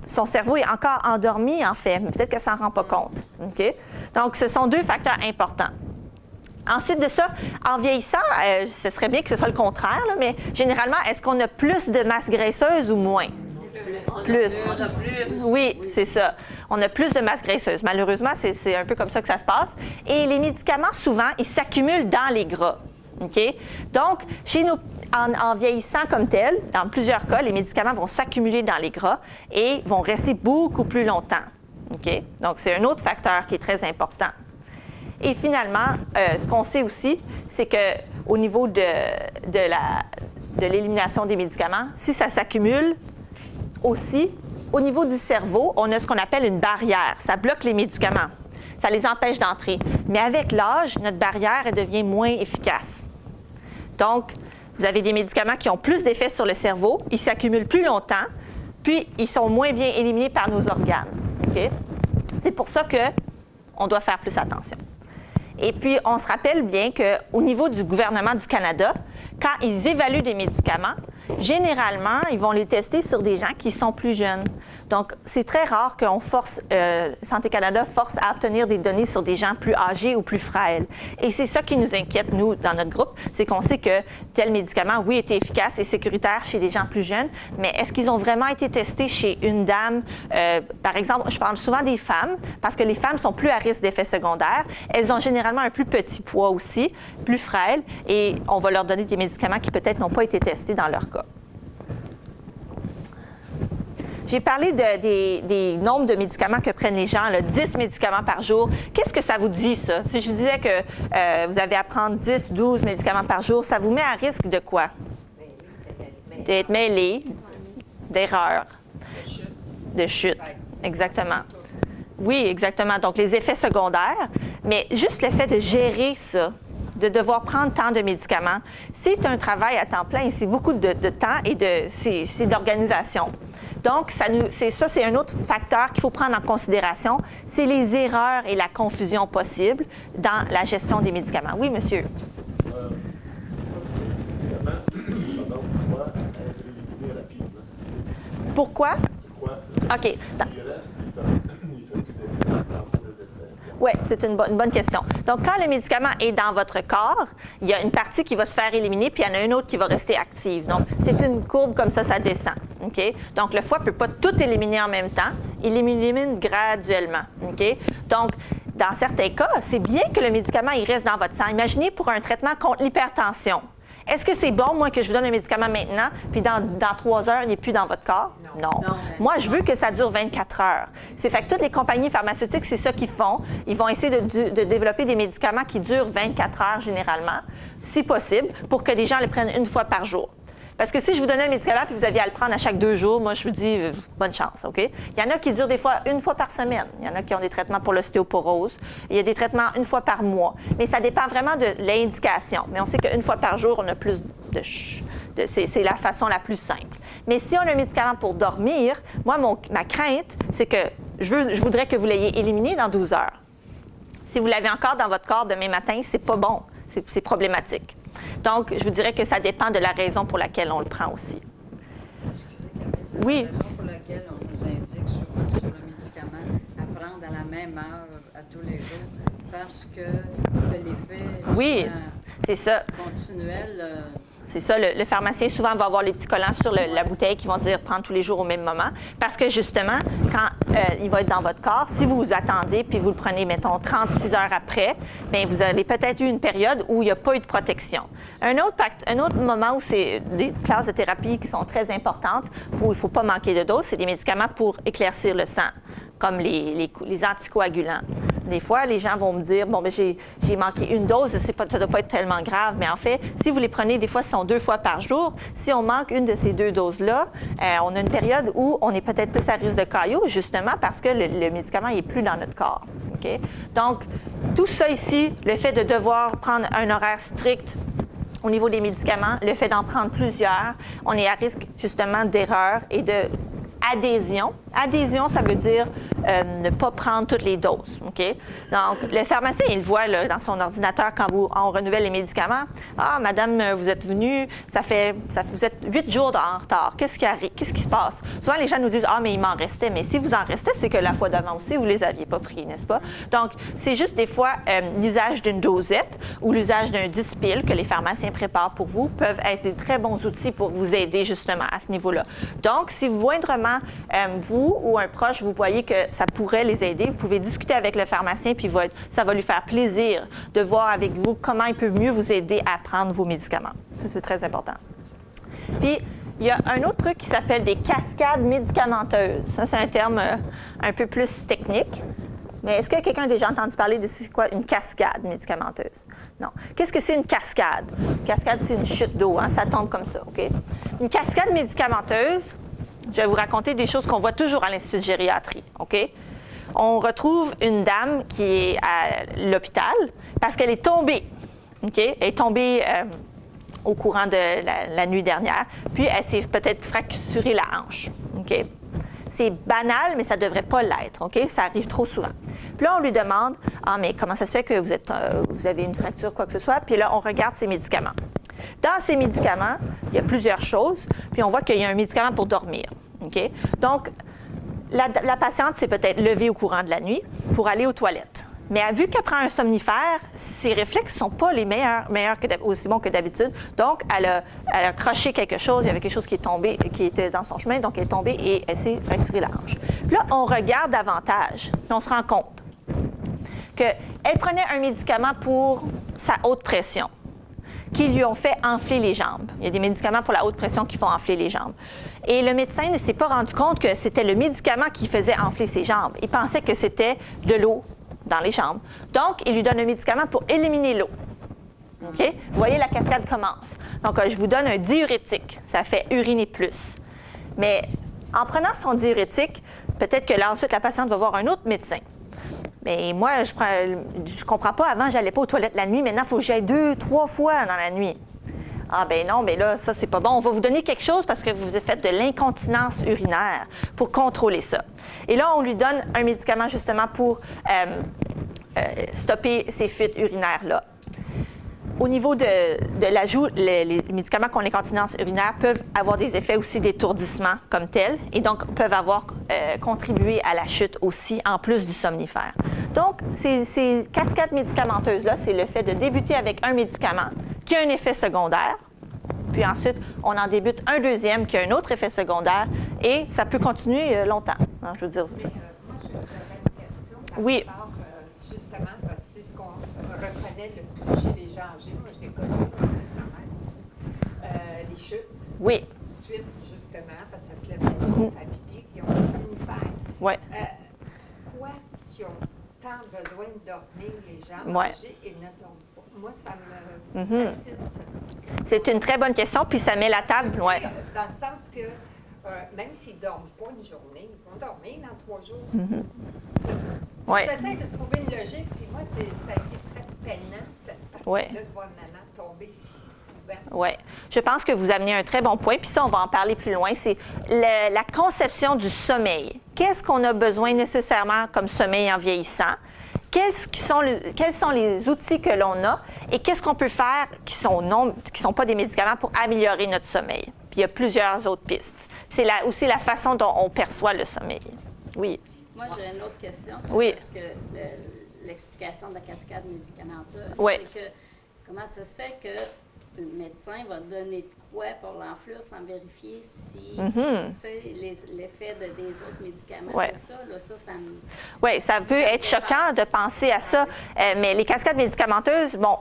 son cerveau est encore endormi, en fait. Mais peut-être qu'elle ne s'en rend pas compte. OK? Donc, ce sont deux facteurs importants. Ensuite de ça, en vieillissant, ce serait bien que ce soit le contraire, là, mais généralement, est-ce qu'on a plus de masse graisseuse ou moins? Plus. On a plus. Oui, c'est ça. On a plus de masse graisseuse. Malheureusement, c'est un peu comme ça que ça se passe. Et les médicaments, souvent, ils s'accumulent dans les gras. OK? Donc, chez nous, en vieillissant comme tel, dans plusieurs cas, les médicaments vont s'accumuler dans les gras et vont rester beaucoup plus longtemps. OK? Donc, c'est un autre facteur qui est très important. Et finalement, ce qu'on sait aussi, c'est qu'au niveau de l'élimination des médicaments, si ça s'accumule aussi, au niveau du cerveau, on a ce qu'on appelle une barrière. Ça bloque les médicaments. Ça les empêche d'entrer. Mais avec l'âge, notre barrière, elle devient moins efficace. Donc, vous avez des médicaments qui ont plus d'effet sur le cerveau, ils s'accumulent plus longtemps, puis ils sont moins bien éliminés par nos organes. Okay? C'est pour ça qu'on doit faire plus attention. Et puis, on se rappelle bien qu'au niveau du gouvernement du Canada, quand ils évaluent des médicaments, généralement, ils vont les tester sur des gens qui sont plus jeunes. Donc, c'est très rare qu'on force, Santé Canada force à obtenir des données sur des gens plus âgés ou plus frêles. Et c'est ça qui nous inquiète, nous, dans notre groupe, c'est qu'on sait que tel médicament, oui, était efficace et sécuritaire chez des gens plus jeunes, mais est-ce qu'ils ont vraiment été testés chez une dame? Par exemple, je parle souvent des femmes, parce que les femmes sont plus à risque d'effets secondaires. Elles ont généralement un plus petit poids aussi, plus frêles, et on va leur donner des médicaments qui peut-être n'ont pas été testés dans leur cas. J'ai parlé des nombres de médicaments que prennent les gens, là, 10 médicaments par jour. Qu'est-ce que ça vous dit, ça? Si je vous disais que vous avez à prendre 10, 12 médicaments par jour, ça vous met à risque de quoi? D'être mêlé, d'erreur, de chute. Exactement. Oui, exactement. Donc, les effets secondaires, mais juste le fait de gérer ça, de devoir prendre tant de médicaments, c'est un travail à temps plein et c'est beaucoup de temps et c'est d'organisation. Donc, c'est un autre facteur qu'il faut prendre en considération, c'est les erreurs et la confusion possible dans la gestion des médicaments. Oui, monsieur? Pourquoi? OK. Oui, c'est une bonne question. Donc, quand le médicament est dans votre corps, il y a une partie qui va se faire éliminer, puis il y en a une autre qui va rester active. Donc, c'est une courbe comme ça descend. OK? Donc, le foie ne peut pas tout éliminer en même temps. Il élimine graduellement. OK? Donc, dans certains cas, c'est bien que le médicament il reste dans votre sang. Imaginez pour un traitement contre l'hypertension. Est-ce que c'est bon, moi, que je vous donne un médicament maintenant, puis dans 3 heures, il n'est plus dans votre corps? Non. Moi, je veux que ça dure 24 heures. C'est fait que toutes les compagnies pharmaceutiques, c'est ça qu'ils font. Ils vont essayer de développer des médicaments qui durent 24 heures généralement, si possible, pour que les gens les prennent une fois par jour. Parce que si je vous donnais un médicament et vous aviez à le prendre à chaque 2 jours, moi, je vous dis bonne chance, OK? Il y en a qui durent des fois 1 fois par semaine. Il y en a qui ont des traitements pour l'ostéoporose. Il y a des traitements 1 fois par mois. Mais ça dépend vraiment de l'indication. Mais on sait qu'1 fois par jour, on a plus de c'est la façon la plus simple. Mais si on a un médicament pour dormir, moi, ma crainte, c'est que je voudrais que vous l'ayez éliminé dans 12 heures. Si vous l'avez encore dans votre corps demain matin, c'est pas bon. C'est problématique. Donc, je vous dirais que ça dépend de la raison pour laquelle on le prend aussi. Excusez, Camille, Oui. la raison pour laquelle on nous indique souvent sur le médicament à prendre à la même heure à tous les jours, parce que l'effet Oui, c'est ça. continuel. C'est ça, le pharmacien souvent va avoir les petits collants sur la bouteille qui vont dire prendre tous les jours au même moment. Parce que justement, quand il va être dans votre corps, si vous vous attendez puis vous le prenez, mettons, 36 heures après, bien, vous avez peut-être eu une période où il n'y a pas eu de protection. Un autre moment où c'est des classes de thérapie qui sont très importantes, où il ne faut pas manquer de dose, c'est des médicaments pour éclaircir le sang, comme les anticoagulants. Des fois, les gens vont me dire, bon, bien, j'ai manqué une dose, ça ne doit pas être tellement grave. Mais en fait, si vous les prenez, des fois, ce sont 2 fois par jour. Si on manque une de ces 2 doses-là, on a une période où on est peut-être plus à risque de caillot, justement parce que le médicament n'est plus dans notre corps. Okay? Donc, tout ça ici, le fait de devoir prendre un horaire strict au niveau des médicaments, le fait d'en prendre plusieurs, on est à risque, justement, d'erreur et de adhésion. Adhésion, ça veut dire ne pas prendre toutes les doses. OK? Donc, le pharmacien, il le voit là, dans son ordinateur quand on renouvelle les médicaments. Ah, madame, vous êtes venue, vous êtes 8 jours en retard. Qu'est-ce qui arrive? Qu'est-ce qui se passe? Souvent, les gens nous disent, ah, mais il m'en restait. Mais si vous en restait, c'est que la fois d'avant aussi, vous ne les aviez pas pris, n'est-ce pas? Donc, c'est juste des fois l'usage d'une dosette ou l'usage d'un 10 piles que les pharmaciens préparent pour vous peuvent être des très bons outils pour vous aider justement à ce niveau-là. Donc, si vous moindrement, vous ou un proche, vous voyez que ça pourrait les aider, vous pouvez discuter avec le pharmacien, puis ça va lui faire plaisir de voir avec vous comment il peut mieux vous aider à prendre vos médicaments. Ça, c'est très important. Puis, il y a un autre truc qui s'appelle des cascades médicamenteuses. Ça, c'est un terme un peu plus technique. Mais est-ce que quelqu'un a déjà entendu parler de c'est quoi une cascade médicamenteuse? Non. Qu'est-ce que c'est une cascade? Une cascade, c'est une chute d'eau, hein? Ça tombe comme ça, OK? Une cascade médicamenteuse, je vais vous raconter des choses qu'on voit toujours à l'Institut de gériatrie, OK? On retrouve une dame qui est à l'hôpital parce qu'elle est tombée, OK? Elle est tombée au courant de la nuit dernière, puis elle s'est peut-être fracturé la hanche, OK? C'est banal, mais ça ne devrait pas l'être, OK? Ça arrive trop souvent. Puis là, on lui demande, « Ah, mais comment ça se fait que vous avez une fracture, quoi que ce soit? » Puis là, on regarde ses médicaments. Dans ces médicaments, il y a plusieurs choses, puis on voit qu'il y a un médicament pour dormir, OK? Donc, la patiente s'est peut-être levée au courant de la nuit pour aller aux toilettes. Mais vu qu'elle prend un somnifère, ses réflexes ne sont pas les meilleurs aussi bons que d'habitude. Donc, elle a croché quelque chose, il y avait quelque chose qui est tombé, qui était dans son chemin, donc elle est tombée et elle s'est fracturée la hanche. Puis là, on regarde davantage, puis on se rend compte qu'elle prenait un médicament pour sa haute pression, qui lui ont fait enfler les jambes. Il y a des médicaments pour la haute pression qui font enfler les jambes. Et le médecin ne s'est pas rendu compte que c'était le médicament qui faisait enfler ses jambes. Il pensait que c'était de l'eau dans les jambes. Donc, il lui donne un médicament pour éliminer l'eau. OK? Vous voyez, la cascade commence. Donc, je vous donne un diurétique. Ça fait uriner plus. Mais en prenant son diurétique, peut-être que là, ensuite, la patiente va voir un autre médecin. Mais moi, je comprends pas. Avant, j'allais pas aux toilettes la nuit. Maintenant, il faut que j'aille 2-3 fois dans la nuit. Ah ben non, mais là, ça, c'est pas bon. On va vous donner quelque chose parce que vous avez fait de l'incontinence urinaire pour contrôler ça. Et là, on lui donne un médicament justement pour stopper ces fuites urinaires-là. Au niveau de l'ajout, les médicaments contre l'incontinence urinaire peuvent avoir des effets aussi d'étourdissement comme tel et donc peuvent avoir contribué à la chute aussi, en plus du somnifère. Donc, ces cascades médicamenteuses-là, c'est le fait de débuter avec un médicament qui a un effet secondaire, puis ensuite, on en débute un deuxième qui a un autre effet secondaire et ça peut continuer longtemps. Hein, je veux dire ça. Moi, j'avais une question. Oui. Justement, parce que c'est ce qu'on reconnaît chez les gens âgés. Moi, je l'ai connu quand même. Les chutes. Oui. Suite, justement, parce que ça se lève la nuit, ça pipi, qui ont un somnifère. Oui. Quoi qui ont tant besoin de dormir, les gens Ouais. âgés, et ne dorment pas? Moi, ça me fascine. C'est une très bonne question, puis ça met la table. Ouais. Dans le sens que, même s'ils ne dorment pas une journée, ils vont dormir dans 3 jours. Ouais. J'essaie de trouver une logique, puis moi, ça a été très peinant, cette partie-là, de voir maman tomber si souvent. Oui. Je pense que vous amenez un très bon point, puis ça, on va en parler plus loin. C'est la conception du sommeil. Qu'est-ce qu'on a besoin nécessairement comme sommeil en vieillissant? Quels sont les outils que l'on a et qu'est-ce qu'on peut faire qui sont pas des médicaments pour améliorer notre sommeil? Puis il y a plusieurs autres pistes. C'est aussi la façon dont on perçoit le sommeil. Oui. Moi, j'ai une autre question. Oui. Parce que l'explication de la cascade médicamenteuse, Oui. c'est que comment ça se fait que le médecin va donner de quoi pour l'enflure sans vérifier si l'effet des autres médicaments, Ouais. ça me... Oui, ça peut être choquant de penser à ça, mais les cascades médicamenteuses, bon,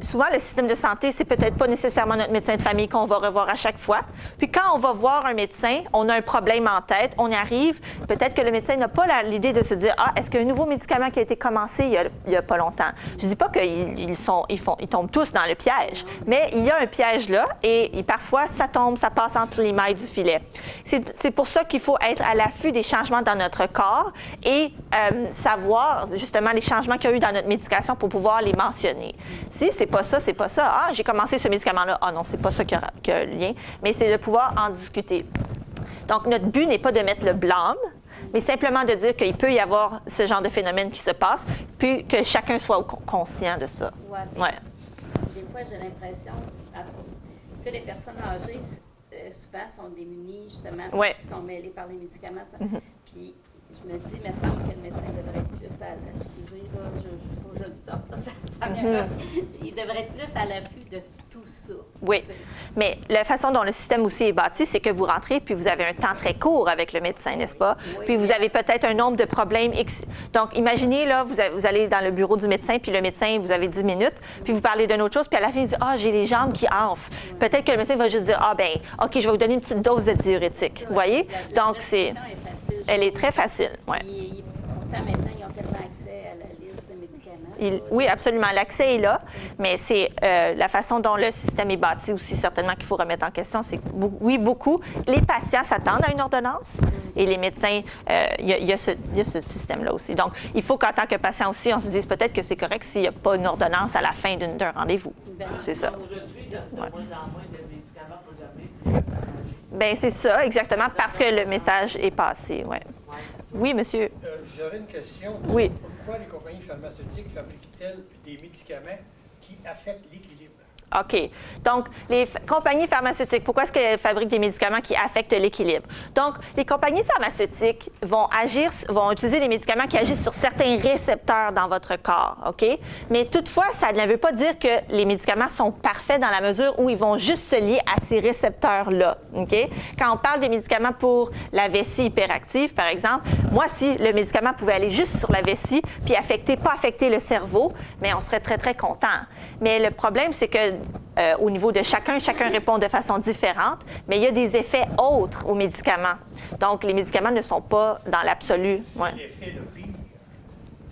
souvent, le système de santé, c'est peut-être pas nécessairement notre médecin de famille qu'on va revoir à chaque fois. Puis quand on va voir un médecin, on a un problème en tête, on y arrive, peut-être que le médecin n'a pas l'idée de se dire « Ah, est-ce qu'il y a un nouveau médicament qui a été commencé il y a pas longtemps? » Je dis pas qu'ils tombent tous dans le piège, mais il y a un piège là et parfois, ça tombe, ça passe entre les mailles du filet. C'est pour ça qu'il faut être à l'affût des changements dans notre corps et savoir justement les changements qu'il y a eu dans notre médication pour pouvoir les mentionner. Si c'est pas ça, c'est pas ça. Ah, j'ai commencé ce médicament-là. Ah non, c'est pas ça qui a le lien. Mais c'est de pouvoir en discuter. Donc, notre but n'est pas de mettre le blâme, mais simplement de dire qu'il peut y avoir ce genre de phénomène qui se passe, puis que chacun soit conscient de ça. Ouais. Des fois, j'ai l'impression, tu sais, les personnes âgées, souvent sont démunies, justement, parce qu'ils sont mêlés par les médicaments. Puis, je me dis, il me semble que le médecin devrait être plus à l'excuser, là, faut que je le sorte, ça m'énerve. Il devrait être plus à l'affût de tout ça. Oui, mais la façon dont le système aussi est bâti, c'est que vous rentrez puis vous avez un temps très court avec le médecin, n'est-ce pas? Oui. Puis vous avez peut-être un nombre de problèmes X. Donc, imaginez, là, vous allez dans le bureau du médecin, puis le médecin, vous avez 10 minutes, puis vous parlez d'une autre chose, puis à la fin, il dit « Ah, j'ai les jambes qui enflent. » Peut-être que le médecin va juste dire « Ah, ben, OK, je vais vous donner une petite dose de diurétique. » Vous voyez? Donc, elle est très facile, oui. Pourtant, maintenant, ils ont tellement accès à la liste de médicaments. Oui, absolument. L'accès est là, mais c'est la façon dont le système est bâti aussi, certainement, qu'il faut remettre en question. C'est oui, beaucoup. Les patients s'attendent à une ordonnance et les médecins, il y a ce système-là aussi. Donc, il faut qu'en tant que patient aussi, on se dise peut-être que c'est correct s'il n'y a pas une ordonnance à la fin d'un rendez-vous. C'est ça. Aujourd'hui, il y a de moins en moins de médicaments pour les bien, c'est ça, exactement, parce que le message est passé, oui. Oui, monsieur. J'aurais une question. Oui. Pourquoi les compagnies pharmaceutiques fabriquent-elles des médicaments qui affectent l'équilibre? OK. Donc, les compagnies pharmaceutiques, pourquoi est-ce qu'elles fabriquent des médicaments qui affectent l'équilibre? Donc, les compagnies pharmaceutiques vont utiliser des médicaments qui agissent sur certains récepteurs dans votre corps, OK? Mais toutefois, ça ne veut pas dire que les médicaments sont parfaits dans la mesure où ils vont juste se lier à ces récepteurs-là, OK? Quand on parle des médicaments pour la vessie hyperactive, par exemple, moi, si le médicament pouvait aller juste sur la vessie puis pas affecter le cerveau, mais on serait très, très content. Mais le problème, c'est que au niveau de chacun répond de façon différente, mais il y a des effets autres aux médicaments. Donc, les médicaments ne sont pas dans l'absolu. C'est l'effet le pire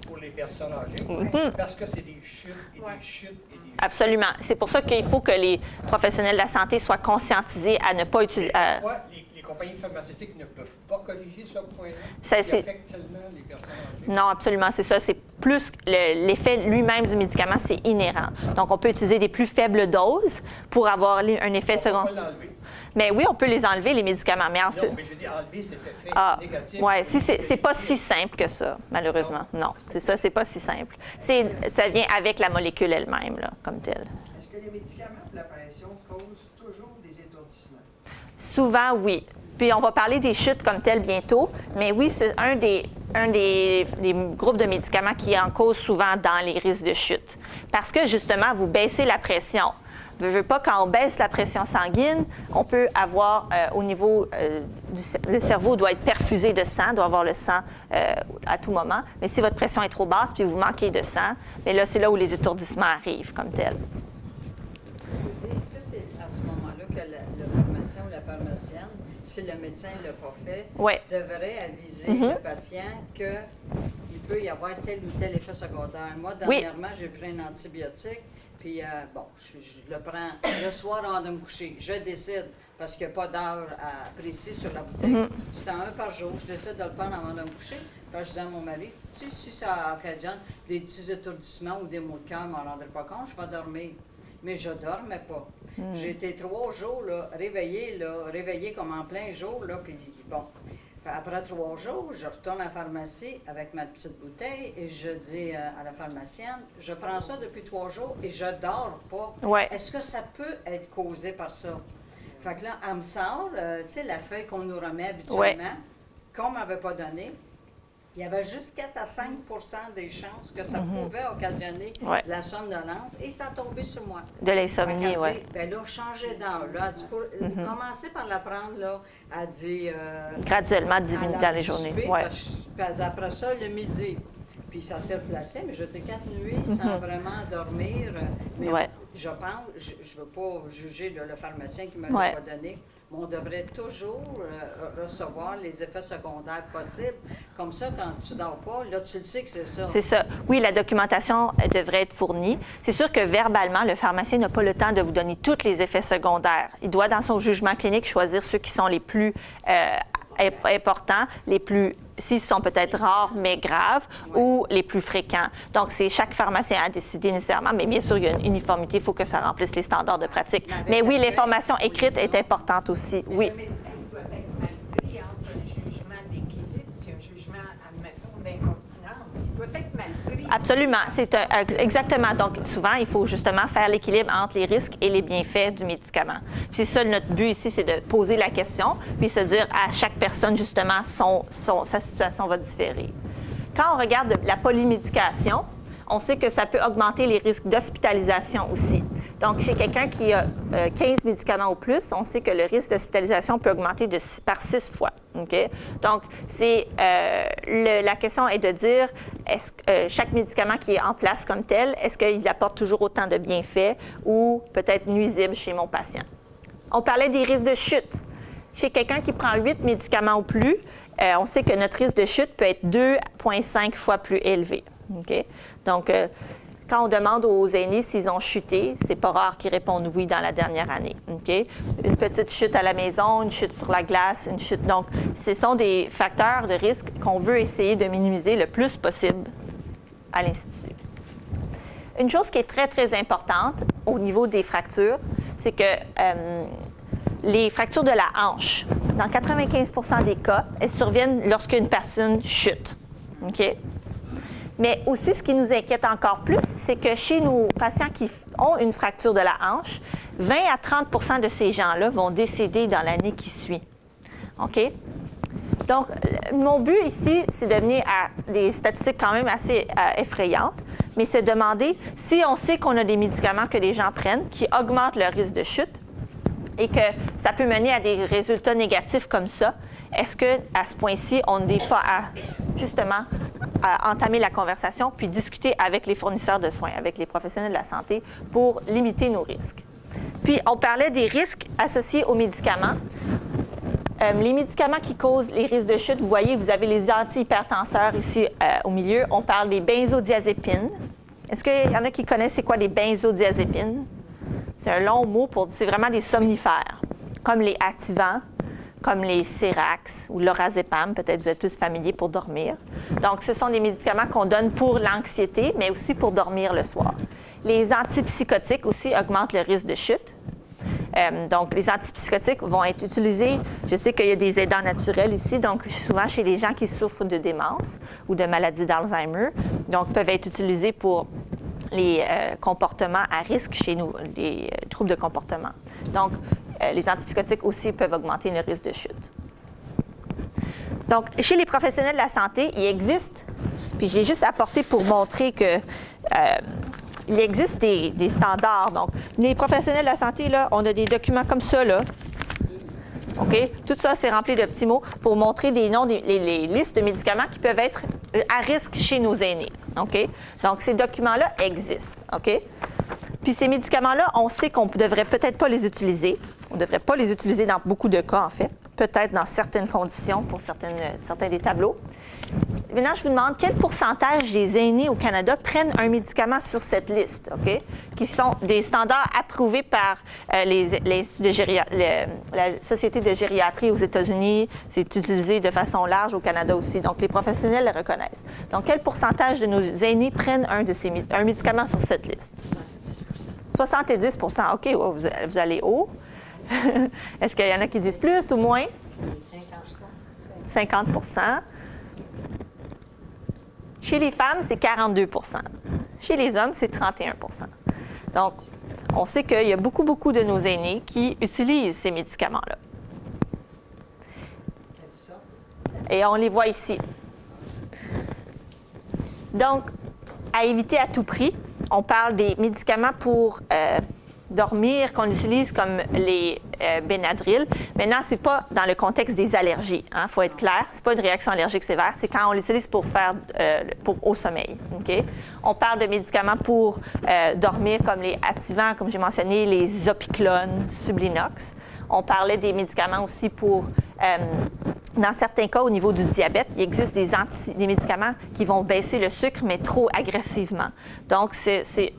pour les personnes âgées, parce que c'est des chutes et des chutes et des chutes. Absolument. C'est pour ça qu'il faut que les professionnels de la santé soient conscientisés à ne pas utiliser... Pourquoi les compagnies pharmaceutiques ne peuvent pas corriger ce point-là qui affecte tellement les personnes âgées? Non, absolument, c'est ça. C'est plus l'effet lui-même du médicament, c'est inhérent. Donc, on peut utiliser des plus faibles doses pour avoir un effet secondaire. On peut pas l'enlever. Mais oui, on peut les enlever, les médicaments. Mais ensuite... Non, mais je veux dire, enlever cet effet négatif. Oui, c'est pas si simple que ça, malheureusement. Non, c'est ça, c'est pas si simple. Ça vient avec la molécule elle-même, là, comme telle. Est-ce que les médicaments pour la pression causent toujours des étourdissements? Souvent, oui. Puis on va parler des chutes comme telles bientôt, mais oui, c'est un des groupes de médicaments qui en cause souvent dans les risques de chute. Parce que justement, vous baissez la pression. Veux pas, quand on baisse la pression sanguine, on peut avoir au niveau le cerveau doit être perfusé de sang, doit avoir le sang à tout moment. Mais si votre pression est trop basse puis vous manquez de sang, mais là, c'est là où les étourdissements arrivent comme tels. Est-ce que c'est à ce moment-là que le pharmacien ou la pharmacienne, si le médecin ne l'a pas fait, devrait aviser le patient qu'il il peut y avoir tel ou tel effet secondaire. Moi, dernièrement, j'ai pris un antibiotique, puis je le prends le soir avant de me coucher. Je décide, parce qu'il n'y a pas d'heure précise sur la bouteille. C'est un par jour. Je décide de le prendre avant de me coucher. Puis je dis à mon mari, tu sais, si ça occasionne des petits étourdissements ou des maux de cœur, je ne m'en rendrai pas compte, je vais dormir. Mais je ne dormais pas. J'ai été 3 jours réveillée comme en plein jour, là, puis bon. Après 3 jours, je retourne à la pharmacie avec ma petite bouteille et je dis à la pharmacienne, je prends ça depuis 3 jours et je dors pas. Ouais. Est-ce que ça peut être causé par ça? Fait que là, elle me sort, tu sais, la feuille qu'on nous remet habituellement, qu'on ne m'avait pas donnée. Il y avait juste 4 à 5 des chances que ça pouvait occasionner de la somnolence et ça a tombé sur moi. De l'insomnie, oui. Bien là, changer d'heure. Là, elle dit, commencer par la prendre, là, elle dit... graduellement, 10 minutes dans les journées. Puis après ça, le midi. Puis ça s'est replacé, mais j'étais 4 nuits sans vraiment dormir. Mais je pense, je ne veux pas juger le pharmacien qui ne me l'a pas donné, mais on devrait toujours recevoir les effets secondaires possibles. Comme ça, quand tu ne dors pas, là, tu le sais que c'est ça. C'est ça. Oui, la documentation devrait être fournie. C'est sûr que verbalement, le pharmacien n'a pas le temps de vous donner tous les effets secondaires. Il doit, dans son jugement clinique, choisir ceux qui sont les plus importants, les plus, s'ils sont peut-être rares mais graves, ou les plus fréquents. Donc, c'est chaque pharmacien à décider nécessairement, mais bien sûr, il y a une uniformité, il faut que ça remplisse les standards de pratique. Mais oui, l'information écrite est importante aussi, oui. Le médecin doit être mal pris entre un jugement d'équilibre et un jugement, admettons, d'incontinence. Il doit être mal pris. Absolument, c'est exactement. Donc, souvent, il faut justement faire l'équilibre entre les risques et les bienfaits du médicament. Puis c'est ça, notre but ici, c'est de poser la question, puis se dire à chaque personne, justement, sa situation va différer. Quand on regarde la polymédication, on sait que ça peut augmenter les risques d'hospitalisation aussi. Donc, chez quelqu'un qui a 15 médicaments ou plus, on sait que le risque d'hospitalisation peut augmenter par 6 fois. Okay? Donc, la question est de dire, est-ce que chaque médicament qui est en place comme tel, est-ce qu'il apporte toujours autant de bienfaits ou peut-être nuisible chez mon patient? On parlait des risques de chute. Chez quelqu'un qui prend 8 médicaments ou plus, on sait que notre risque de chute peut être 2,5 fois plus élevé. Okay? Donc, quand on demande aux aînés s'ils ont chuté, c'est pas rare qu'ils répondent oui dans la dernière année. Okay? Une petite chute à la maison, une chute sur la glace, une chute. Donc, ce sont des facteurs de risque qu'on veut essayer de minimiser le plus possible à l'Institut. Une chose qui est très, très importante au niveau des fractures, c'est que les fractures de la hanche, dans 95 des cas, elles surviennent lorsqu'une personne chute. Okay? Mais aussi, ce qui nous inquiète encore plus, c'est que chez nos patients qui ont une fracture de la hanche, 20 à 30 de ces gens-là vont décéder dans l'année qui suit. OK? Donc, mon but ici, c'est de venir à des statistiques quand même assez effrayantes, mais c'est de demander si on sait qu'on a des médicaments que les gens prennent qui augmentent leur risque de chute et que ça peut mener à des résultats négatifs comme ça, est-ce qu'à ce point-ci, on n'est pas à, justement, à entamer la conversation puis discuter avec les fournisseurs de soins, avec les professionnels de la santé pour limiter nos risques? Puis, on parlait des risques associés aux médicaments. Les médicaments qui causent les risques de chute, vous voyez, vous avez les antihypertenseurs ici au milieu. On parle des benzodiazépines. Est-ce qu'il y en a qui connaissent c'est quoi les benzodiazépines? C'est un long mot pour dire, c'est vraiment des somnifères, comme les Ativan, comme les Cerax ou l'Orazepam, peut-être vous êtes plus familier pour dormir. Donc, ce sont des médicaments qu'on donne pour l'anxiété, mais aussi pour dormir le soir. Les antipsychotiques aussi augmentent le risque de chute. Donc, les antipsychotiques vont être utilisés, je sais qu'il y a des aidants naturels ici, donc souvent chez les gens qui souffrent de démence ou de maladie d'Alzheimer, donc peuvent être utilisés pour les comportements à risque chez nous, les troubles de comportement. Donc, les antipsychotiques aussi peuvent augmenter le risque de chute. Donc, chez les professionnels de la santé, il existe, puis j'ai juste apporté pour montrer que il existe des standards. Donc, les professionnels de la santé, là, on a des documents comme ça, là. OK? Tout ça, c'est rempli de petits mots pour montrer des noms, les listes de médicaments qui peuvent être à risque chez nos aînés. OK? Donc, ces documents-là existent. OK? Puis, ces médicaments-là, on sait qu'on ne devrait peut-être pas les utiliser. On ne devrait pas les utiliser dans beaucoup de cas, en fait. peut-être dans certaines conditions pour certains des tableaux. Maintenant, je vous demande quel pourcentage des aînés au Canada prennent un médicament sur cette liste, OK? Qui sont des standards approuvés par la Société de gériatrie aux États-Unis. C'est utilisé de façon large au Canada aussi. Donc, les professionnels le reconnaissent. Donc, quel pourcentage de nos aînés prennent un médicament sur cette liste? 70 OK, oh, vous allez haut. Est-ce qu'il y en a qui disent plus ou moins? 50 Chez les femmes, c'est 42 Chez les hommes, c'est 31 Donc, on sait qu'il y a beaucoup de nos aînés qui utilisent ces médicaments-là. Et on les voit ici. Donc, à éviter à tout prix, on parle des médicaments pour dormir qu'on utilise comme les Benadryl. Maintenant, ce n'est pas dans le contexte des allergies. Il faut être clair. Ce n'est pas une réaction allergique sévère. C'est quand on l'utilise pour faire au sommeil. Okay? On parle de médicaments pour dormir comme les Ativan, comme j'ai mentionné, les Zopiclone, Sublinox. On parlait des médicaments aussi pour... dans certains cas, au niveau du diabète, il existe des médicaments qui vont baisser le sucre, mais trop agressivement. Donc,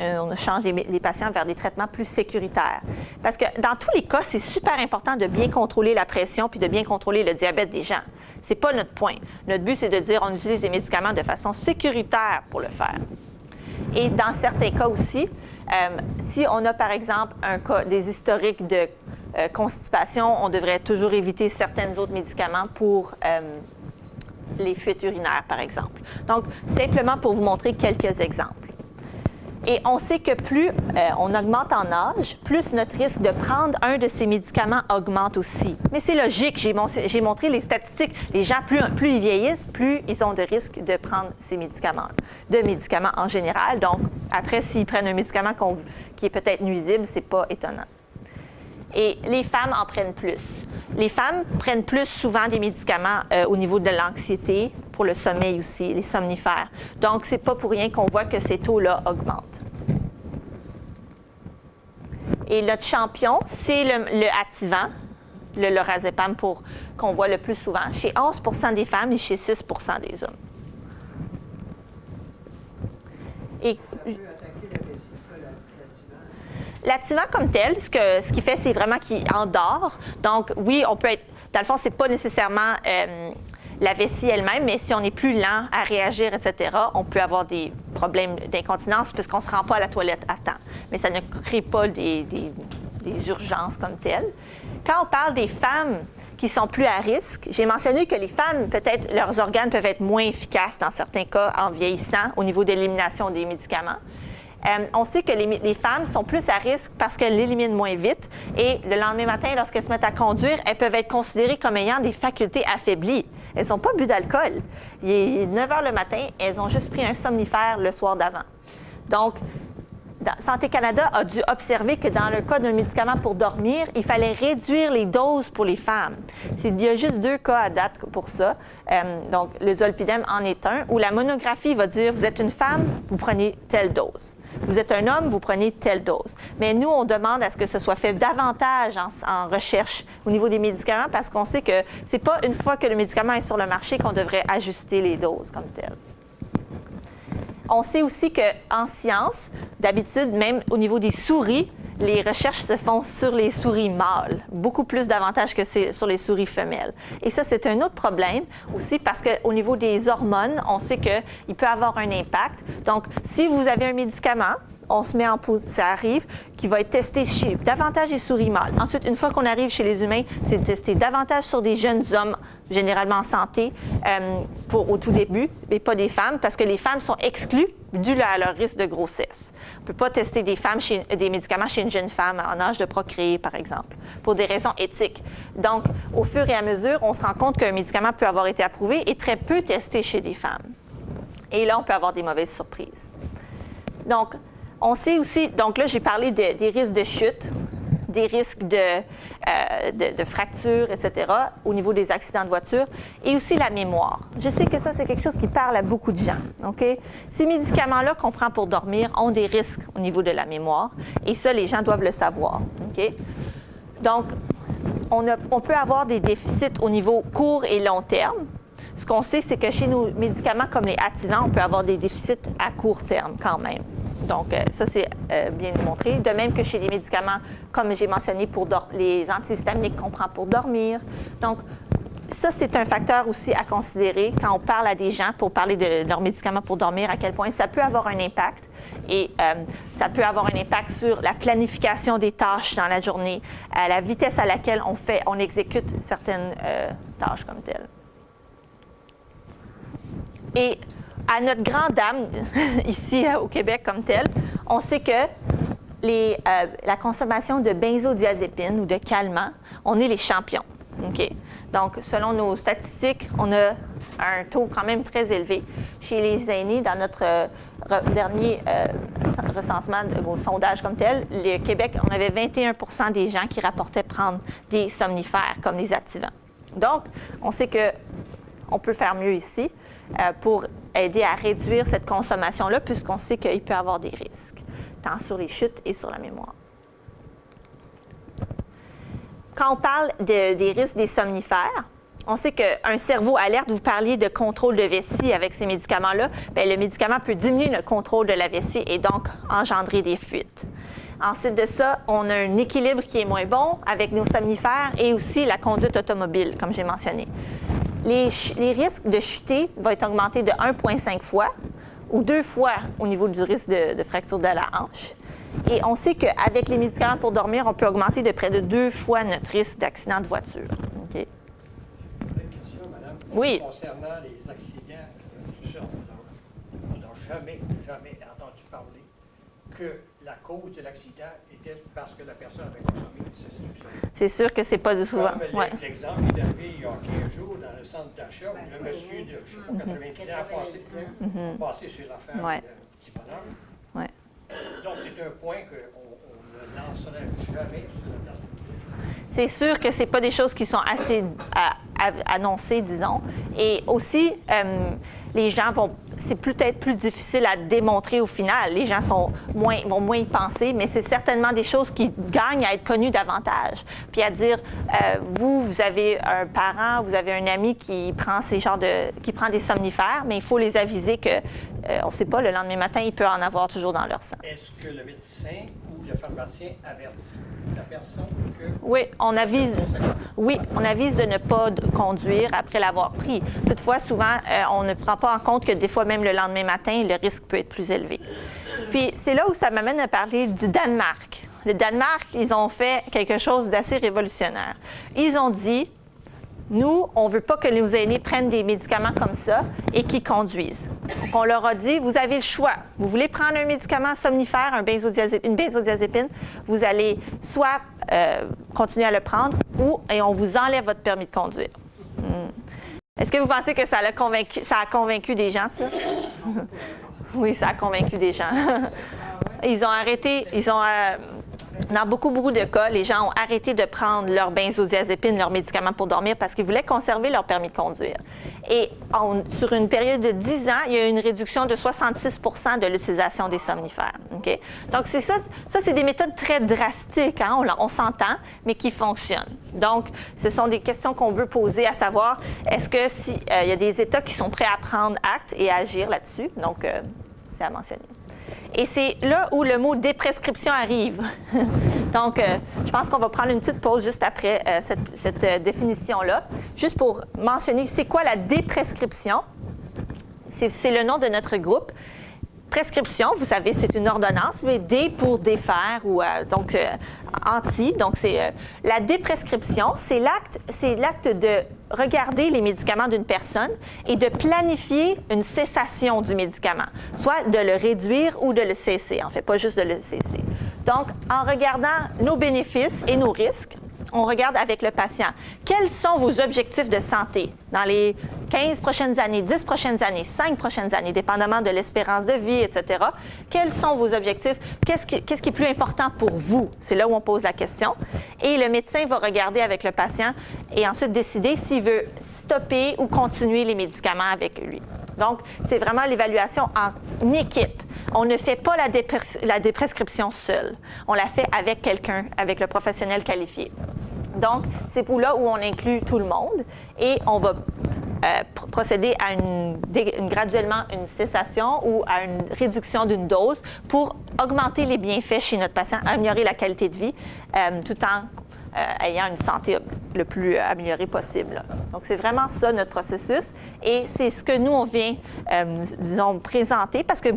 on change les patients vers des traitements plus sécuritaires. Parce que dans tous les cas, c'est super important de bien contrôler la pression puis de bien contrôler le diabète des gens. Ce n'est pas notre point. Notre but, c'est de dire qu'on utilise des médicaments de façon sécuritaire pour le faire. Et dans certains cas aussi, si on a, par exemple, des historiques de constipation, on devrait toujours éviter certains autres médicaments pour les fuites urinaires, par exemple. Donc, simplement pour vous montrer quelques exemples. Et on sait que plus on augmente en âge, plus notre risque de prendre un de ces médicaments augmente aussi. Mais c'est logique, j'ai montré les statistiques. Les gens, plus ils vieillissent, plus ils ont de risque de prendre ces médicaments, en général. Donc, après, s'ils prennent un médicament qui est peut-être nuisible, c'est pas étonnant. Et les femmes en prennent plus. Les femmes prennent plus souvent des médicaments au niveau de l'anxiété, pour le sommeil aussi, les somnifères. Donc, ce n'est pas pour rien qu'on voit que ces taux-là augmentent. Et notre champion, c'est le Ativan, le lorazépam, qu'on voit le plus souvent, chez 11 des femmes et chez 6 des hommes. Et, ça peut attaquer la vessie, ça, l'Ativan? L'Ativan comme tel, ce qu'il fait, c'est vraiment qu'il endort. Donc, oui, on peut être... Dans le fond, ce n'est pas nécessairement la vessie elle-même, mais si on est plus lent à réagir, etc., on peut avoir des problèmes d'incontinence puisqu'on ne se rend pas à la toilette à temps. Mais ça ne crée pas des urgences comme telles. Quand on parle des femmes qui sont plus à risque, j'ai mentionné que les femmes, peut-être, leurs organes peuvent être moins efficaces dans certains cas en vieillissant au niveau de l'élimination des médicaments. On sait que les femmes sont plus à risque parce qu'elles l'éliminent moins vite et le lendemain matin, lorsqu'elles se mettent à conduire, elles peuvent être considérées comme ayant des facultés affaiblies. Elles n'ont pas bu d'alcool. Il est 9 h le matin, elles ont juste pris un somnifère le soir d'avant. Donc, Santé Canada a dû observer que dans le cas d'un médicament pour dormir, il fallait réduire les doses pour les femmes. Il y a juste 2 cas à date pour ça. Donc, le zolpidem en est un, où la monographie va dire, vous êtes une femme, vous prenez telle dose. Vous êtes un homme, vous prenez telle dose. Mais nous, on demande à ce que ce soit fait davantage en recherche au niveau des médicaments parce qu'on sait que ce n'est pas une fois que le médicament est sur le marché qu'on devrait ajuster les doses comme telles. On sait aussi qu'en science, d'habitude, même au niveau des souris, les recherches se font sur les souris mâles, beaucoup plus davantage que sur les souris femelles. Et ça, c'est un autre problème aussi parce qu'au niveau des hormones, on sait qu'il peut avoir un impact. Donc, si vous avez un médicament, on se met en position, ça arrive, qui va être testé chez davantage les souris mâles. Ensuite, une fois qu'on arrive chez les humains, c'est de tester davantage sur des jeunes hommes, généralement en santé, au tout début, mais pas des femmes, parce que les femmes sont exclues dû à leur risque de grossesse. On ne peut pas tester des médicaments chez une jeune femme en âge de procréer, par exemple, pour des raisons éthiques. Donc, au fur et à mesure, on se rend compte qu'un médicament peut avoir été approuvé et très peu testé chez des femmes. Et là, on peut avoir des mauvaises surprises. Donc, on sait aussi, donc là, j'ai parlé des risques de chute, des risques de fractures, etc., au niveau des accidents de voiture, et aussi la mémoire. Je sais que ça, c'est quelque chose qui parle à beaucoup de gens. OK? Ces médicaments-là qu'on prend pour dormir ont des risques au niveau de la mémoire, et ça, les gens doivent le savoir. OK? Donc, on peut avoir des déficits au niveau court et long terme. Ce qu'on sait, c'est que chez nos médicaments comme les activants, on peut avoir des déficits à court terme quand même. Donc, ça, c'est bien démontré. De même que chez les médicaments, comme j'ai mentionné, pour les antihistaminiques qu'on prend pour dormir. Donc, ça, c'est un facteur aussi à considérer quand on parle à des gens pour parler de leurs médicaments pour dormir, à quel point ça peut avoir un impact. Et ça peut avoir un impact sur la planification des tâches dans la journée, à la vitesse à laquelle on exécute certaines tâches comme telles. Et à notre grande dame, ici au Québec comme tel, on sait que la consommation de benzodiazépines ou de calmants, on est les champions. Okay? Donc, selon nos statistiques, on a un taux quand même très élevé. Chez les aînés, dans notre dernier recensement, au sondage comme tel, le Québec, on avait 21 % des gens qui rapportaient prendre des somnifères comme les activants. Donc, on sait qu'on peut faire mieux ici pour aider à réduire cette consommation-là, puisqu'on sait qu'il peut y avoir des risques, tant sur les chutes et sur la mémoire. Quand on parle des risques des somnifères, on sait qu'un cerveau alerte, vous parliez de contrôle de vessie avec ces médicaments-là, bien, le médicament peut diminuer le contrôle de la vessie et donc engendrer des fuites. Ensuite de ça, on a un équilibre qui est moins bon avec nos somnifères et aussi la conduite automobile, comme j'ai mentionné. Les risques de chuter vont être augmentés de 1,5 fois ou 2 fois au niveau du risque de fracture de la hanche. Et on sait qu'avec les médicaments pour dormir, on peut augmenter de près de 2 fois notre risque d'accident de voiture. Okay. Une question, madame. Oui. Concernant les accidents, on n'a jamais entendu parler que la cause de l'accident était parce que la personne avait consommé une substance. C'est sûr que c'est pas de souvent. Comme l'exemple qui est arrivé il y a 15 jours dans le centre d'achat où le monsieur de, je sais pas, 90 ans a passé sur l'affaire de petit bonheur. Ouais. Donc, c'est un point qu'on ne lancerait jamais sur la place publique. C'est sûr que ce n'est pas des choses qui sont assez annoncées, disons. Et aussi, les gens c'est peut-être plus difficile à démontrer au final. Les gens vont moins y penser, mais c'est certainement des choses qui gagnent à être connues davantage. Puis à dire, vous avez un parent, vous avez un ami qui prend qui prend des somnifères, mais il faut les aviser que, on ne sait pas, le lendemain matin, il peut en avoir toujours dans leur sang. Est-ce que le médecin ou le pharmacien avertit la personne que... Oui, on avise de ne pas conduire après l'avoir pris. Toutefois, souvent, on ne prend pas en compte que des fois, même le lendemain matin, le risque peut être plus élevé. Puis, c'est là où ça m'amène à parler du Danemark. Le Danemark, ils ont fait quelque chose d'assez révolutionnaire. Ils ont dit, nous, on ne veut pas que nos aînés prennent des médicaments comme ça et qu'ils conduisent. Donc, on leur a dit, vous avez le choix. Vous voulez prendre un médicament somnifère, une benzodiazépine, vous allez soit continuer à le prendre et on vous enlève votre permis de conduire. Est-ce que vous pensez que ça a convaincu des gens, ça? Oui, ça a convaincu des gens. Ils ont arrêté, dans beaucoup de cas, les gens ont arrêté de prendre leur benzodiazépine, leurs médicaments pour dormir parce qu'ils voulaient conserver leur permis de conduire. Et sur une période de 10 ans, il y a eu une réduction de 66 % de l'utilisation des somnifères. Okay? Donc, c'est ça c'est des méthodes très drastiques, hein? On s'entend, mais qui fonctionnent. Donc, ce sont des questions qu'on veut poser, à savoir, est-ce que il y a des États qui sont prêts à prendre acte et à agir là-dessus? Donc, c'est à mentionner. Et c'est là où le mot déprescription arrive. Donc, je pense qu'on va prendre une petite pause juste après cette définition-là, juste pour mentionner c'est quoi la déprescription. C'est le nom de notre groupe. Prescription, vous savez, c'est une ordonnance, mais dé pour défaire ou donc anti. Donc, c'est la déprescription, c'est l'acte de regarder les médicaments d'une personne et de planifier une cessation du médicament, soit de le réduire ou de le cesser, en fait, pas juste de le cesser. Donc, en regardant nos bénéfices et nos risques, on regarde avec le patient. Quels sont vos objectifs de santé dans les 15 prochaines années, 10 prochaines années, 5 prochaines années, dépendamment de l'espérance de vie, etc. Quels sont vos objectifs? Qu'est-ce qui est plus important pour vous? C'est là où on pose la question. Et le médecin va regarder avec le patient et ensuite décider s'il veut stopper ou continuer les médicaments avec lui. Donc, c'est vraiment l'évaluation en équipe. On ne fait pas la déprescription seule. On la fait avec quelqu'un, avec le professionnel qualifié. Donc, c'est pour là où on inclut tout le monde et on va procéder à graduellement une cessation ou à une réduction d'une dose pour augmenter les bienfaits chez notre patient, améliorer la qualité de vie, tout en ayant une santé le plus améliorée possible. Donc, c'est vraiment ça notre processus et c'est ce que nous, on vient, disons, présenter parce que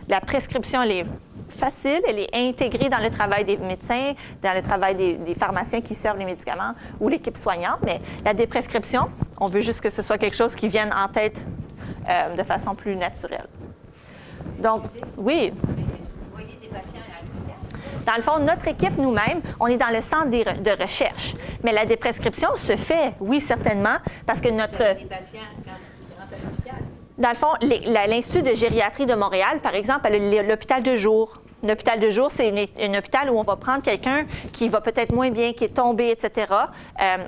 la prescription, elle est facile, elle est intégrée dans le travail des médecins, dans le travail des pharmaciens qui servent les médicaments ou l'équipe soignante, mais la déprescription, on veut juste que ce soit quelque chose qui vienne en tête de façon plus naturelle. Donc, oui. Vous voyez des patients à l'hôpital? Dans le fond, notre équipe, nous-mêmes, on est dans le centre de recherche. Mais la déprescription se fait, oui, certainement, parce que notre... Des patients quand ils rentrent à l'hôpital? Dans le fond, l'Institut de gériatrie de Montréal, par exemple, l'hôpital de jour. L'hôpital de jour, c'est un hôpital où on va prendre quelqu'un qui va peut-être moins bien, qui est tombé, etc.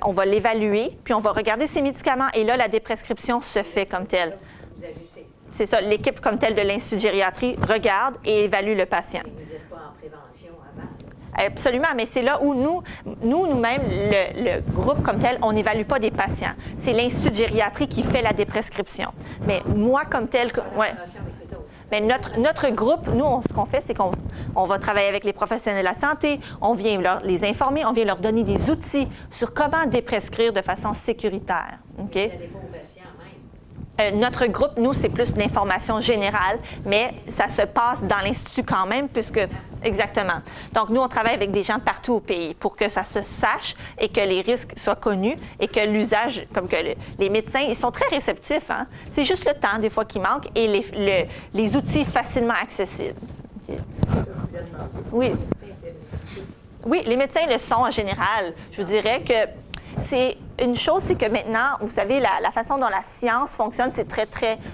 On va l'évaluer, puis on va regarder ses médicaments. Et là, la déprescription se fait comme telle. Vous agissez. C'est ça. L'équipe comme telle de l'Institut de gériatrie regarde et évalue le patient. Vous n'êtes pas en prévention avant? Absolument, mais c'est là où nous-mêmes, le groupe comme tel, on n'évalue pas des patients. C'est l'Institut de gériatrie qui fait la déprescription. Mais moi, comme tel... Ouais. Mais notre groupe, nous, ce qu'on fait, c'est qu'on va travailler avec les professionnels de la santé, on vient les informer, on vient leur donner des outils sur comment déprescrire de façon sécuritaire. OK? Vous n'allez pas aux patients même? Notre groupe, nous, c'est plus l'information générale, mais ça se passe dans l'Institut quand même, puisque... Exactement. Donc, nous, on travaille avec des gens partout au pays pour que ça se sache et que les risques soient connus et que l'usage, comme que les médecins, ils sont très réceptifs. Hein? C'est juste le temps, des fois, qui manque et les outils facilement accessibles. Oui. Oui, les médecins le sont en général. Je vous dirais que c'est une chose, c'est que maintenant, vous savez, la façon dont la science fonctionne, c'est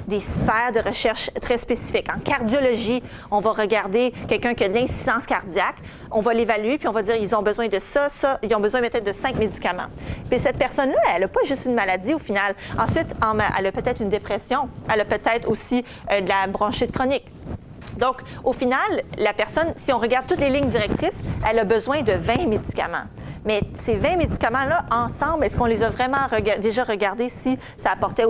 des sphères de recherche très spécifiques. En cardiologie, on va regarder quelqu'un qui a de l'insuffisance cardiaque, on va l'évaluer, puis on va dire, ils ont besoin de ça, ils ont besoin peut-être de 5 médicaments. Puis cette personne-là, elle n'a pas juste une maladie au final. Ensuite, elle a peut-être une dépression, elle a peut-être aussi de la bronchite chronique. Donc, au final, la personne, si on regarde toutes les lignes directrices, elle a besoin de 20 médicaments. Mais ces 20 médicaments-là, ensemble, est-ce qu'on les a vraiment déjà regardés si ça apportait,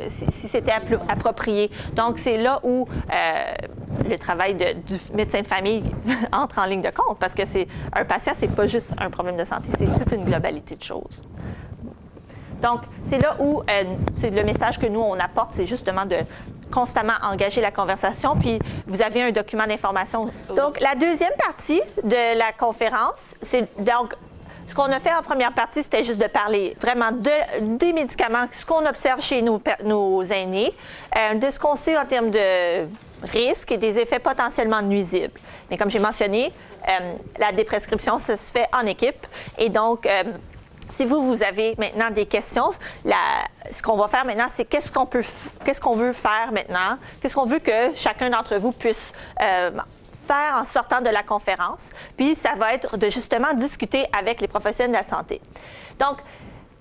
si c'était approprié? Donc, c'est là où le travail du médecin de famille entre en ligne de compte, parce que un patient, c'est pas juste un problème de santé, c'est toute une globalité de choses. Donc, c'est là où c'est le message que nous, on apporte, c'est justement de constamment engager la conversation, puis vous avez un document d'information. Donc, la deuxième partie de la conférence, c'est donc, ce qu'on a fait en première partie, c'était juste de parler vraiment des médicaments, ce qu'on observe chez nos aînés, de ce qu'on sait en termes de risques et des effets potentiellement nuisibles. Mais comme j'ai mentionné, la déprescription, ça se fait en équipe, et donc, si vous avez maintenant des questions, ce qu'on va faire maintenant, c'est qu'est-ce qu'on veut faire maintenant, qu'est-ce qu'on veut que chacun d'entre vous puisse faire en sortant de la conférence. Puis, ça va être de justement discuter avec les professionnels de la santé. Donc,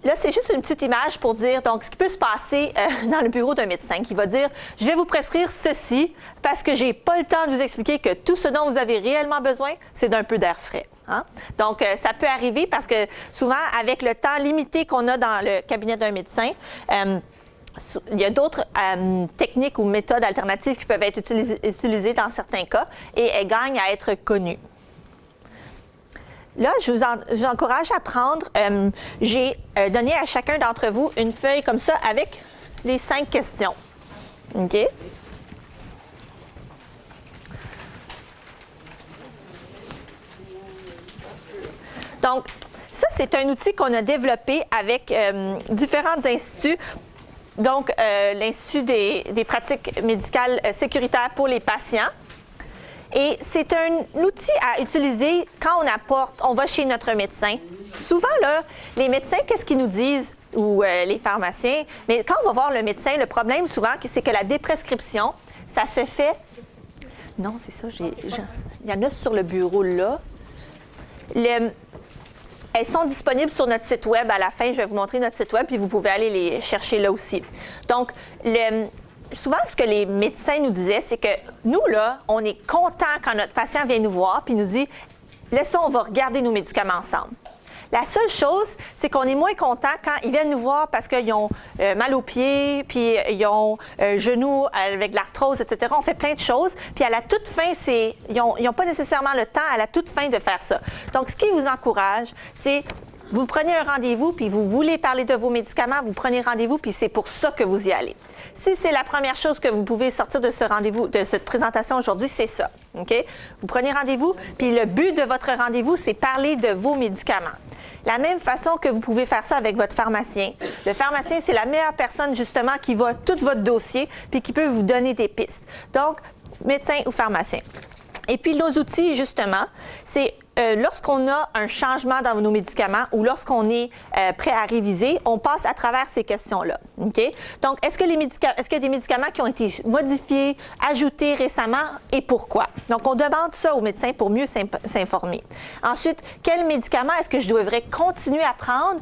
là, c'est juste une petite image pour dire, donc, ce qui peut se passer dans le bureau d'un médecin qui va dire, je vais vous prescrire ceci parce que je n'ai pas le temps de vous expliquer que tout ce dont vous avez réellement besoin, c'est d'un peu d'air frais. Hein? Donc, ça peut arriver parce que souvent, avec le temps limité qu'on a dans le cabinet d'un médecin, il y a d'autres techniques ou méthodes alternatives qui peuvent être utilisées dans certains cas et elles gagnent à être connues. Là, je vous encourage à prendre, j'ai donné à chacun d'entre vous une feuille comme ça avec les 5 questions. OK? Donc, ça, c'est un outil qu'on a développé avec différents instituts. Donc, l'Institut des pratiques médicales sécuritaires pour les patients. Et c'est un outil à utiliser quand on va chez notre médecin. Souvent, là, les médecins, qu'est-ce qu'ils nous disent, ou les pharmaciens? Mais quand on va voir le médecin, le problème souvent, c'est que la déprescription, ça se fait... Non, c'est ça, il y en a sur le bureau là. Elles sont disponibles sur notre site Web. À la fin, je vais vous montrer notre site Web, puis vous pouvez aller les chercher là aussi. Donc, souvent, ce que les médecins nous disaient, c'est que nous, là, on est contents quand notre patient vient nous voir puis nous dit « Laissons, on va regarder nos médicaments ensemble. » La seule chose, c'est qu'on est moins content quand ils viennent nous voir parce qu'ils ont mal aux pieds, puis ils ont genoux avec de l'arthrose, etc. On fait plein de choses. Puis à la toute fin, ils n'ont pas nécessairement le temps à la toute fin de faire ça. Donc, ce qui vous encourage, c'est vous prenez un rendez-vous, puis vous voulez parler de vos médicaments, vous prenez rendez-vous, puis c'est pour ça que vous y allez. Si c'est la première chose que vous pouvez sortir de ce rendez-vous, de cette présentation aujourd'hui, c'est ça. OK? Vous prenez rendez-vous, puis le but de votre rendez-vous, c'est parler de vos médicaments. La même façon que vous pouvez faire ça avec votre pharmacien. Le pharmacien, c'est la meilleure personne, justement, qui voit tout votre dossier, puis qui peut vous donner des pistes. Donc, médecin ou pharmacien. Et puis, nos outils, justement, c'est lorsqu'on a un changement dans nos médicaments ou lorsqu'on est prêt à réviser, on passe à travers ces questions-là. Okay? Donc, est-ce qu'il y a des médicaments qui ont été modifiés, ajoutés récemment et pourquoi? Donc, on demande ça aux médecins pour mieux s'informer. Ensuite, quels médicaments est-ce que je devrais continuer à prendre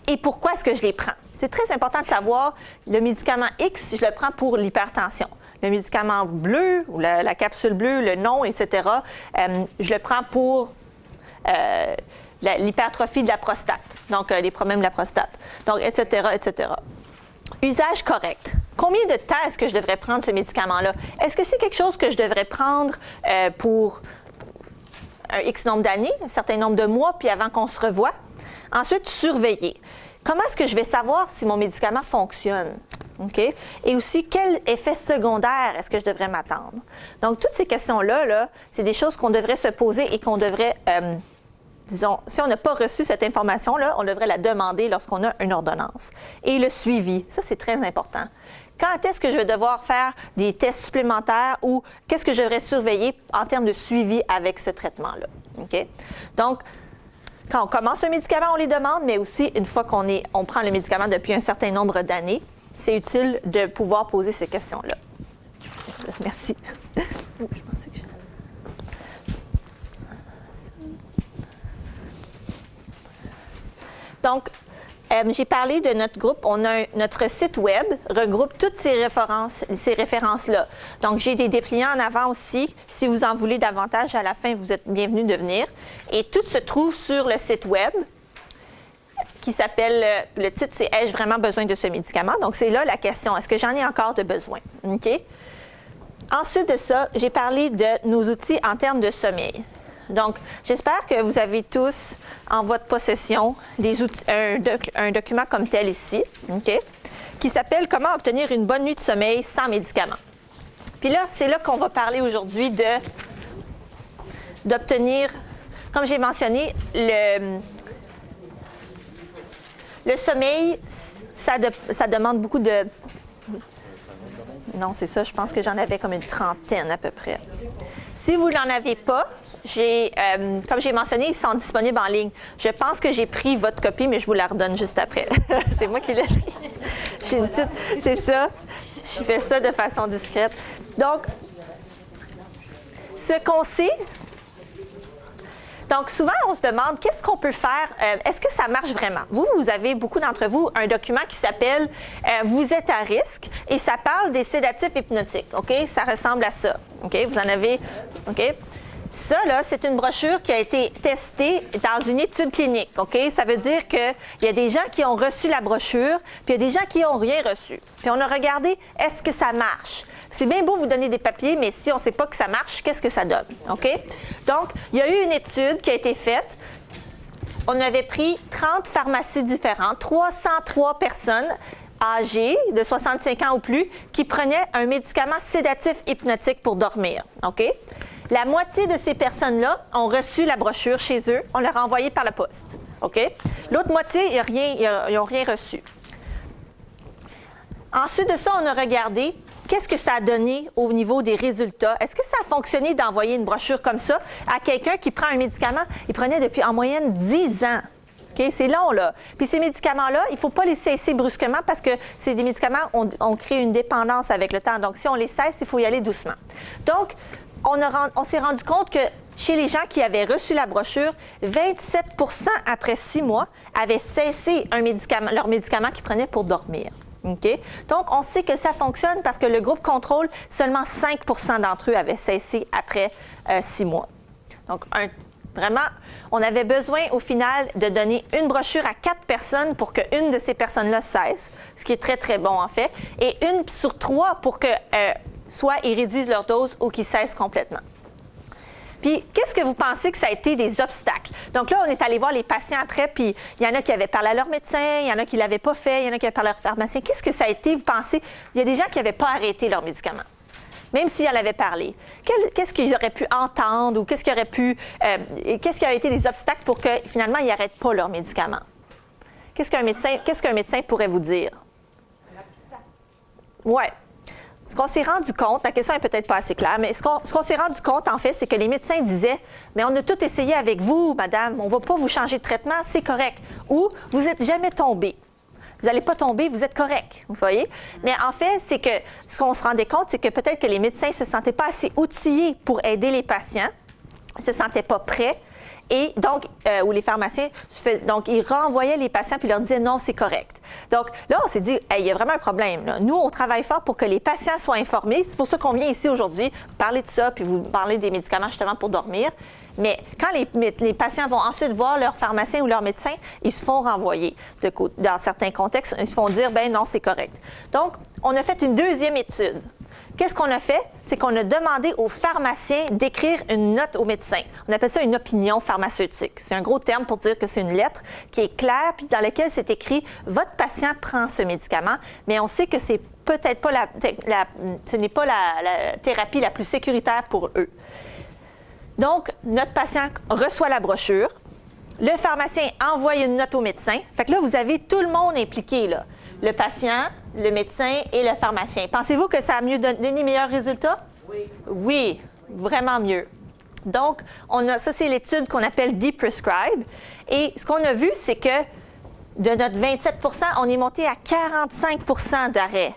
et pourquoi est-ce que je les prends? C'est très important de savoir le médicament X, je le prends pour l'hypertension. Le médicament bleu, ou la capsule bleue, le nom, etc., je le prends pour l'hypertrophie de la prostate, donc les problèmes de la prostate, donc etc., etc. Usage correct. Combien de temps est-ce que je devrais prendre ce médicament-là? Est-ce que c'est quelque chose que je devrais prendre pour un X nombre d'années, un certain nombre de mois, puis avant qu'on se revoie? Ensuite, surveiller. Comment est-ce que je vais savoir si mon médicament fonctionne? Okay? Et aussi, quel effet secondaire est-ce que je devrais m'attendre? Donc, toutes ces questions-là, c'est des choses qu'on devrait se poser et qu'on devrait, disons, si on n'a pas reçu cette information-là, on devrait la demander lorsqu'on a une ordonnance. Et le suivi, ça, c'est très important. Quand est-ce que je vais devoir faire des tests supplémentaires ou qu'est-ce que je devrais surveiller en termes de suivi avec ce traitement-là? Okay? Donc, quand on commence un médicament, on les demande, mais aussi, une fois qu'on prend le médicament depuis un certain nombre d'années, c'est utile de pouvoir poser ces questions-là. Merci. Je pensais que Donc, j'ai parlé de notre groupe. On a notre site web regroupe toutes ces références-là. Donc, j'ai des dépliants en avant aussi. Si vous en voulez davantage, à la fin, vous êtes bienvenus de venir. Et tout se trouve sur le site web qui s'appelle, le titre, c'est « Ai-je vraiment besoin de ce médicament? » Donc, c'est là la question. Est-ce que j'en ai encore de besoin? OK? Ensuite de ça, j'ai parlé de nos outils en termes de sommeil. Donc, j'espère que vous avez tous en votre possession des outils, un document comme tel ici, OK? Qui s'appelle « Comment obtenir une bonne nuit de sommeil sans médicaments ». Puis là, c'est là qu'on va parler aujourd'hui d'obtenir, comme j'ai mentionné, le sommeil, ça demande beaucoup de... Non, c'est ça, je pense que j'en avais comme une trentaine à peu près. Si vous n'en avez pas, comme j'ai mentionné, ils sont disponibles en ligne. Je pense que j'ai pris votre copie, mais je vous la redonne juste après. C'est moi qui l'ai pris. J'ai une petite... C'est ça. Je fais ça de façon discrète. Donc, ce qu'on sait... Donc, souvent, on se demande, qu'est-ce qu'on peut faire? Est-ce que ça marche vraiment? Vous avez, beaucoup d'entre vous, un document qui s'appelle « Vous êtes à risque » et ça parle des sédatifs hypnotiques, OK? Ça ressemble à ça, OK? Vous en avez, OK? Ça, là, c'est une brochure qui a été testée dans une étude clinique, OK? Ça veut dire qu'il y a des gens qui ont reçu la brochure, puis il y a des gens qui n'ont rien reçu. Puis on a regardé, est-ce que ça marche? C'est bien beau vous donner des papiers, mais si on ne sait pas que ça marche, qu'est-ce que ça donne? OK? Donc, il y a eu une étude qui a été faite. On avait pris 30 pharmacies différentes, 303 personnes âgées de 65 ans ou plus qui prenaient un médicament sédatif hypnotique pour dormir. OK? La moitié de ces personnes-là ont reçu la brochure chez eux. On leur a envoyé par la poste. OK? L'autre moitié, ils n'ont rien reçu. Ensuite de ça, on a regardé qu'est-ce que ça a donné au niveau des résultats. Est-ce que ça a fonctionné d'envoyer une brochure comme ça à quelqu'un qui prend un médicament? Il prenait depuis en moyenne 10 ans. Okay? C'est long, là. Puis ces médicaments-là, il ne faut pas les cesser brusquement parce que c'est des médicaments, on crée une dépendance avec le temps. Donc, si on les cesse, il faut y aller doucement. Donc, on s'est rendu compte que chez les gens qui avaient reçu la brochure, 27 % après 6 mois avaient cessé leur médicament qu'ils prenaient pour dormir. Okay? Donc, on sait que ça fonctionne parce que le groupe contrôle, seulement 5 % d'entre eux avaient cessé après 6 mois. Donc, Vraiment, on avait besoin au final de donner une brochure à 4 personnes pour qu'une de ces personnes-là cesse, ce qui est très, très bon en fait, et une sur 3 pour que soit ils réduisent leur dose ou qu'ils cessent complètement. Puis, qu'est-ce que vous pensez que ça a été des obstacles? Donc là, on est allé voir les patients après, puis il y en a qui avaient parlé à leur médecin, il y en a qui ne l'avaient pas fait, il y en a qui avaient parlé à leur pharmacien. Qu'est-ce que ça a été, vous pensez? Il y a des gens qui n'avaient pas arrêté leurs médicaments, même s'ils en avaient parlé. Qu'est-ce qu'ils auraient pu entendre ou qu'est-ce qui a été des obstacles pour que finalement, ils n'arrêtent pas leurs médicaments? Qu'est-ce qu'un médecin pourrait vous dire? Oui. Ce qu'on s'est rendu compte, la question n'est peut-être pas assez claire, mais ce qu'on s'est rendu compte, en fait, c'est que les médecins disaient « Mais on a tout essayé avec vous, madame, on ne va pas vous changer de traitement, c'est correct. » Ou « Vous n'êtes jamais tombé. Vous n'allez pas tomber, vous êtes correct. » Vous voyez? Mais en fait, c'est que ce qu'on se rendait compte, c'est que peut-être que les médecins ne se sentaient pas assez outillés pour aider les patients, ne se sentaient pas prêts. Et donc, ou les pharmaciens, donc ils renvoyaient les patients puis leur disaient non, c'est correct. Donc là, on s'est dit, hey, il y a vraiment un problème. Là. Nous, on travaille fort pour que les patients soient informés. C'est pour ça qu'on vient ici aujourd'hui parler de ça puis vous parler des médicaments justement pour dormir. Mais quand les patients vont ensuite voir leur pharmacien ou leur médecin, ils se font renvoyer. Dans certains contextes, ils se font dire, ben non, c'est correct. Donc, on a fait une deuxième étude. Qu'est-ce qu'on a fait? C'est qu'on a demandé aux pharmaciens d'écrire une note au médecin. On appelle ça une opinion pharmaceutique. C'est un gros terme pour dire que c'est une lettre qui est claire puis dans laquelle c'est écrit « Votre patient prend ce médicament, mais on sait que c'est peut-être pas ce n'est pas la thérapie la plus sécuritaire pour eux. » Donc, notre patient reçoit la brochure. Le pharmacien envoie une note au médecin. Fait que là, vous avez tout le monde impliqué, là. Le patient, le médecin et le pharmacien. Pensez-vous que ça a mieux donné les meilleurs résultats? Oui. Oui, vraiment mieux. Donc, ça, c'est l'étude qu'on appelle Deep Prescribe. Et ce qu'on a vu, c'est que de notre 27 on est monté à 45 d'arrêt.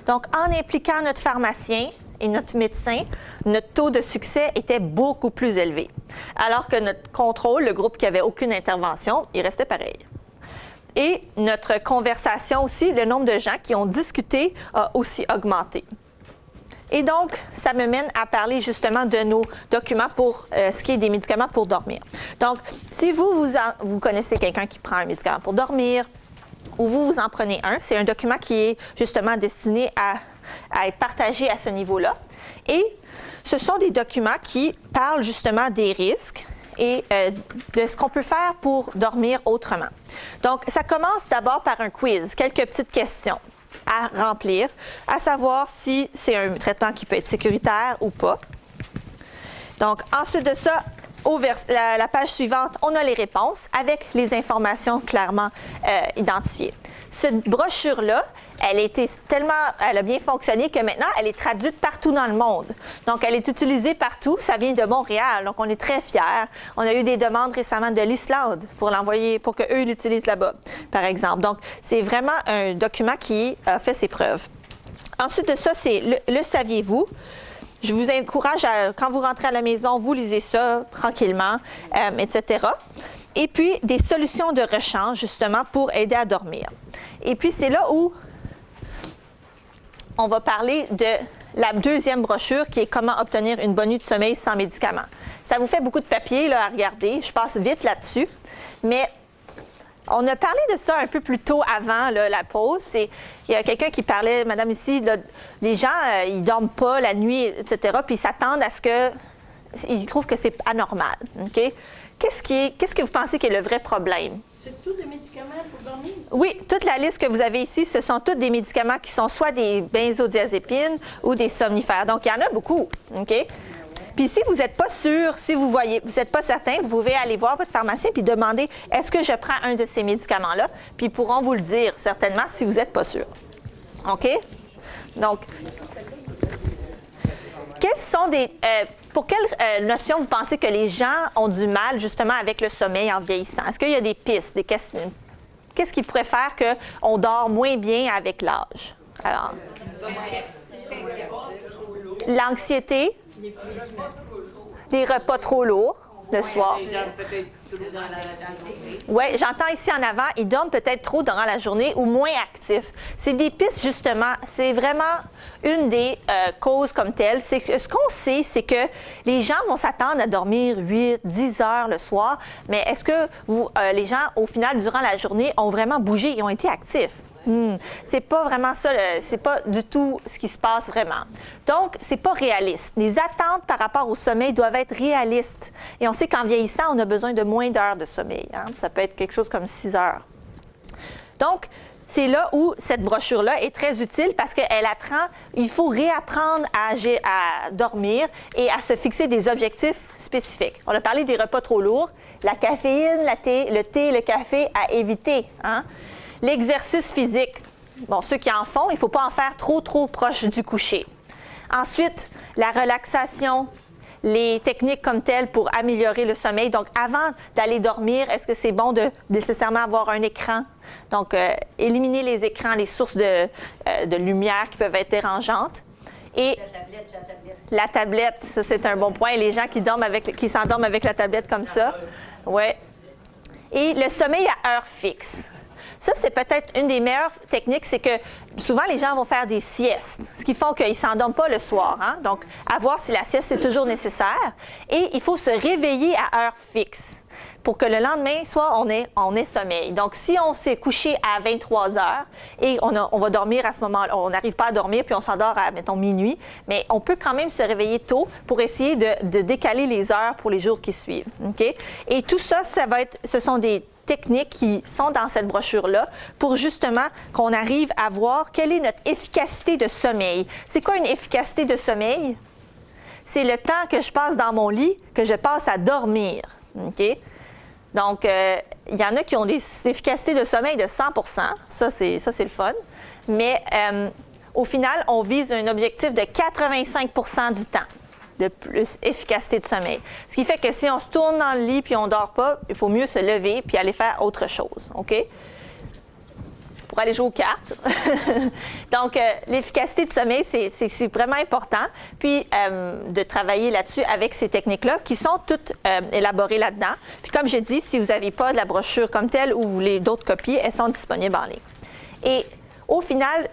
Donc, en impliquant notre pharmacien et notre médecin, notre taux de succès était beaucoup plus élevé. Alors que notre contrôle, le groupe qui n'avait aucune intervention, il restait pareil. Et notre conversation aussi, le nombre de gens qui ont discuté a aussi augmenté. Et donc, ça me mène à parler justement de nos documents pour ce qui est des médicaments pour dormir. Donc, si vous connaissez quelqu'un qui prend un médicament pour dormir ou vous en prenez un, c'est un document qui est justement destiné à être partagé à ce niveau-là. Et ce sont des documents qui parlent justement des risques et de ce qu'on peut faire pour dormir autrement. Donc, ça commence d'abord par un quiz, quelques petites questions à remplir, à savoir si c'est un traitement qui peut être sécuritaire ou pas. Donc, ensuite de ça, la page suivante, on a les réponses avec les informations clairement identifiées. Cette brochure-là, elle a bien fonctionné que maintenant, elle est traduite partout dans le monde. Donc, elle est utilisée partout. Ça vient de Montréal, donc on est très fiers. On a eu des demandes récemment de l'Islande pour l'envoyer, pour qu'eux l'utilisent là-bas, par exemple. Donc, c'est vraiment un document qui a fait ses preuves. Ensuite de ça, c'est le saviez-vous? Je vous encourage, quand vous rentrez à la maison, vous lisez ça tranquillement, etc. Et puis, des solutions de rechange, justement, pour aider à dormir. Et puis, c'est là où on va parler de la deuxième brochure qui est « Comment obtenir une bonne nuit de sommeil sans médicaments ». Ça vous fait beaucoup de papier là, à regarder. Je passe vite là-dessus. Mais on a parlé de ça un peu plus tôt avant là, la pause. Il y a quelqu'un qui parlait, madame ici, là, les gens, ils ne dorment pas la nuit, etc. Puis ils s'attendent à ce que... Ils trouvent que c'est anormal. OK? Qu'est-ce que vous pensez qui est le vrai problème? C'est tous des médicaments pour dormir? Oui, toute la liste que vous avez ici, ce sont tous des médicaments qui sont soit des benzodiazépines ou des somnifères. Donc, il y en a beaucoup. OK? Puis si vous n'êtes pas sûr, si vous n'êtes pas certain, vous pouvez aller voir votre pharmacien puis demander « Est-ce que je prends un de ces médicaments-là? » Puis ils pourront vous le dire certainement si vous n'êtes pas sûr. OK? Donc, quelles sont pour quelles notions vous pensez que les gens ont du mal justement avec le sommeil en vieillissant? Est-ce qu'il y a des pistes, des questions? Qu'est-ce qui pourrait faire qu'on dort moins bien avec l'âge? Alors, l'anxiété, les repas trop lourds. le soir. Ils dorment peut-être trop dans la journée. Oui, j'entends ici en avant, ils dorment peut-être trop durant la journée ou moins actifs. C'est des pistes, justement, c'est vraiment une des causes comme telles. C'est que ce qu'on sait, c'est que les gens vont s'attendre à dormir 8, 10 heures le soir, mais est-ce que les gens, au final, durant la journée, ont vraiment bougé, ils ont été actifs? C'est pas vraiment ça, c'est pas du tout ce qui se passe vraiment. Donc, c'est pas réaliste. Les attentes par rapport au sommeil doivent être réalistes. Et on sait qu'en vieillissant, on a besoin de moins d'heures de sommeil. Hein? Ça peut être quelque chose comme 6 heures. Donc, c'est là où cette brochure-là est très utile parce qu'elle apprend, il faut réapprendre à dormir et à se fixer des objectifs spécifiques. On a parlé des repas trop lourds, la caféine, le thé, le café à éviter. Hein? L'exercice physique, bon, ceux qui en font, il ne faut pas en faire trop proche du coucher. Ensuite, la relaxation, les techniques comme telles pour améliorer le sommeil. Donc, avant d'aller dormir, est-ce que c'est bon de nécessairement avoir un écran? Donc, éliminer les écrans, les sources de lumière qui peuvent être dérangeantes. Et la tablette, ça c'est un bon point. Les gens qui s'endorment avec la tablette comme ça. Ouais. Et le sommeil à heure fixe. Ça, c'est peut-être une des meilleures techniques, c'est que souvent, les gens vont faire des siestes, ce qui fait qu'ils ne s'endorment pas le soir. Hein? Donc, à voir si la sieste est toujours nécessaire. Et il faut se réveiller à heure fixe pour que le lendemain soir, on ait sommeil. Donc, si on s'est couché à 23 heures et on va dormir à ce moment-là, on n'arrive pas à dormir puis on s'endort à, mettons, minuit, mais on peut quand même se réveiller tôt pour essayer de décaler les heures pour les jours qui suivent. Okay? Et tout ça, ce sont des techniques qui sont dans cette brochure-là pour justement qu'on arrive à voir quelle est notre efficacité de sommeil. C'est quoi une efficacité de sommeil? C'est le temps que je passe dans mon lit, que je passe à dormir. OK? Donc, il y en a qui ont des efficacités de sommeil de 100 %. Ça, c'est le fun. Mais au final, on vise un objectif de 85 % du temps de plus efficacité de sommeil. Ce qui fait que si on se tourne dans le lit puis on ne dort pas, il faut mieux se lever puis aller faire autre chose, OK? Pour aller jouer aux cartes. Donc, l'efficacité de sommeil, c'est vraiment important. Puis, de travailler là-dessus avec ces techniques-là qui sont toutes élaborées là-dedans. Puis, comme j'ai dit, si vous n'avez pas de la brochure comme telle ou vous voulez d'autres copies, elles sont disponibles en ligne. Et au final,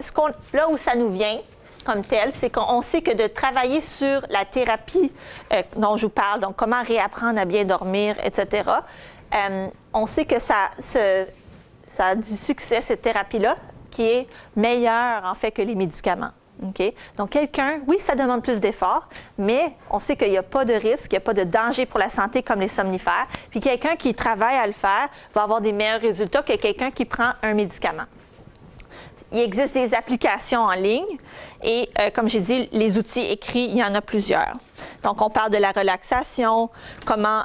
là où ça nous vient, comme tel, c'est qu'on sait que de travailler sur la thérapie dont je vous parle, donc comment réapprendre à bien dormir, etc., on sait que ça a du succès, cette thérapie-là, qui est meilleure, en fait, que les médicaments. Okay? Donc, quelqu'un, oui, ça demande plus d'efforts, mais on sait qu'il n'y a pas de risque, il n'y a pas de danger pour la santé comme les somnifères. Puis quelqu'un qui travaille à le faire va avoir des meilleurs résultats que quelqu'un qui prend un médicament. Il existe des applications en ligne et, comme j'ai dit, les outils écrits, il y en a plusieurs. Donc, on parle de la relaxation, comment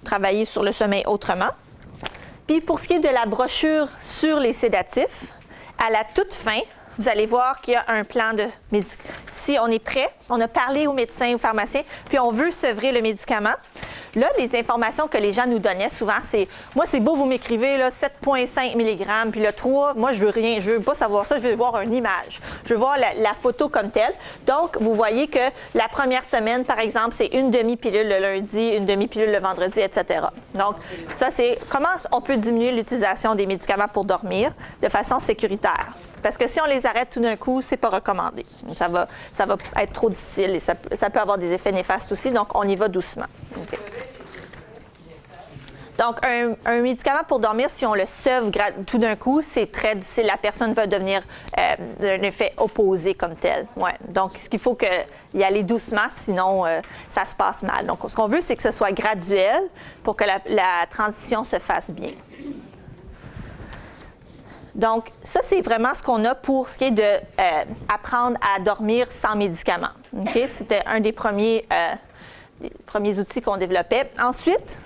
travailler sur le sommeil autrement. Puis, pour ce qui est de la brochure sur les sédatifs, à la toute fin, vous allez voir qu'il y a un plan de médicament. Si on est prêt, on a parlé au médecin, au pharmacien, puis on veut sevrer le médicament. Là, les informations que les gens nous donnaient souvent, c'est « Moi, c'est beau, vous m'écrivez 7,5 mg, puis le 3, moi, je veux rien, je veux pas savoir ça, je veux voir une image. Je veux voir la photo comme telle. » Donc, vous voyez que la première semaine, par exemple, c'est une demi-pilule le lundi, une demi-pilule le vendredi, etc. Donc, ça, c'est comment on peut diminuer l'utilisation des médicaments pour dormir de façon sécuritaire. Parce que si on les arrête tout d'un coup, c'est pas recommandé. Ça va être trop difficile et ça peut avoir des effets néfastes aussi, donc on y va doucement. Okay. Donc, un médicament pour dormir, si on le sevre tout d'un coup, c'est très difficile. La personne va devenir un effet opposé comme tel. Ouais. Donc, ce qu'il faut y aller doucement, sinon ça se passe mal. Donc, ce qu'on veut, c'est que ce soit graduel pour que la transition se fasse bien. Donc, ça, c'est vraiment ce qu'on a pour ce qui est d'apprendre à dormir sans médicaments. Okay? C'était un des premiers outils qu'on développait. Ensuite,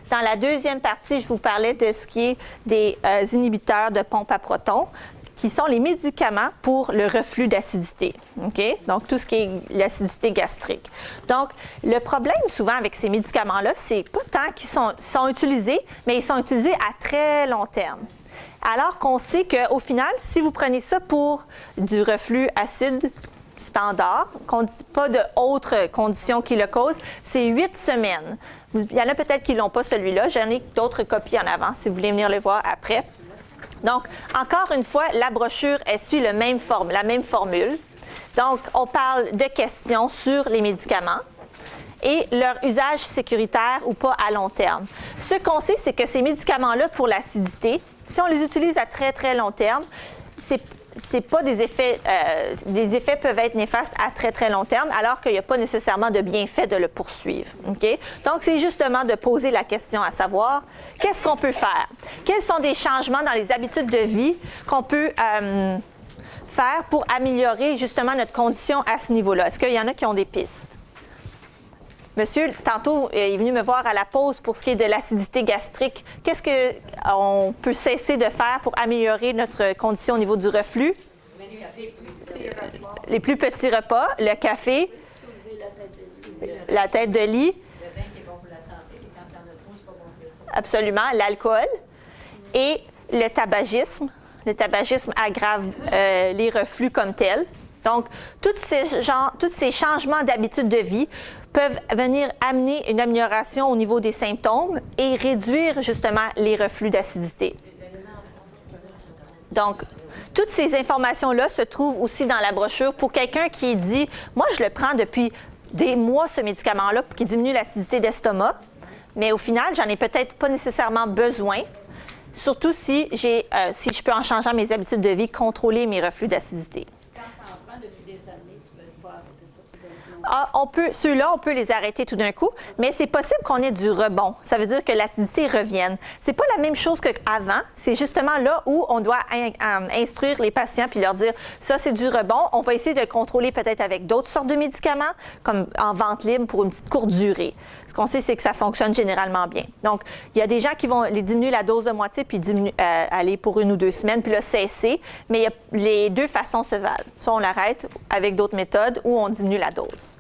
dans la deuxième partie, je vous parlais de ce qui est des inhibiteurs de pompe à protons, qui sont les médicaments pour le reflux d'acidité. Okay? Donc, tout ce qui est l'acidité gastrique. Donc, le problème souvent avec ces médicaments-là, c'est pas tant qu'ils sont utilisés, mais ils sont utilisés à très long terme. Alors qu'on sait qu'au final, si vous prenez ça pour du reflux acide, standard, pas d'autres conditions qui le causent, c'est 8 semaines. Il y en a peut-être qui ne l'ont pas celui-là. J'en ai d'autres copies en avant si vous voulez venir le voir après. Donc, encore une fois, la brochure, elle suit la même formule. Donc, on parle de questions sur les médicaments et leur usage sécuritaire ou pas à long terme. Ce qu'on sait, c'est que ces médicaments-là, pour l'acidité, si on les utilise à très, très long terme, c'est pas des effets peuvent être néfastes à très, très long terme, alors qu'il n'y a pas nécessairement de bienfait de le poursuivre. Okay? Donc, c'est justement de poser la question à savoir, qu'est-ce qu'on peut faire? Quels sont des changements dans les habitudes de vie qu'on peut faire pour améliorer justement notre condition à ce niveau-là? Est-ce qu'il y en a qui ont des pistes? Monsieur, tantôt, il est venu me voir à la pause pour ce qui est de l'acidité gastrique. Qu'est-ce qu'on peut cesser de faire pour améliorer notre condition au niveau du reflux? Les plus petits repas, le café, la tête de lit. Le vin qui est bon pour la santé, mais quand il y en a trop, c'est pas bon pour le santé. Absolument, l'alcool et le tabagisme. Le tabagisme aggrave les reflux comme tels. Donc, tous ces changements d'habitude de vie peuvent venir amener une amélioration au niveau des symptômes et réduire justement les reflux d'acidité. Donc, toutes ces informations-là se trouvent aussi dans la brochure pour quelqu'un qui dit « Moi, je le prends depuis des mois, ce médicament-là, qui diminue l'acidité d'estomac, mais au final, j'en ai peut-être pas nécessairement besoin. » Surtout si je peux, en changeant mes habitudes de vie, contrôler mes reflux d'acidité. Ceux-là, on peut les arrêter tout d'un coup, mais c'est possible qu'on ait du rebond. Ça veut dire que l'acidité revienne. C'est pas la même chose qu'avant. C'est justement là où on doit instruire les patients puis leur dire ça, c'est du rebond. On va essayer de le contrôler peut-être avec d'autres sortes de médicaments, comme en vente libre pour une petite courte durée. Ce qu'on sait, c'est que ça fonctionne généralement bien. Donc, il y a des gens qui vont les diminuer la dose de moitié puis aller pour 1 ou 2 semaines puis là, cesser. Mais les deux façons se valent. Soit on l'arrête avec d'autres méthodes ou on diminue la dose.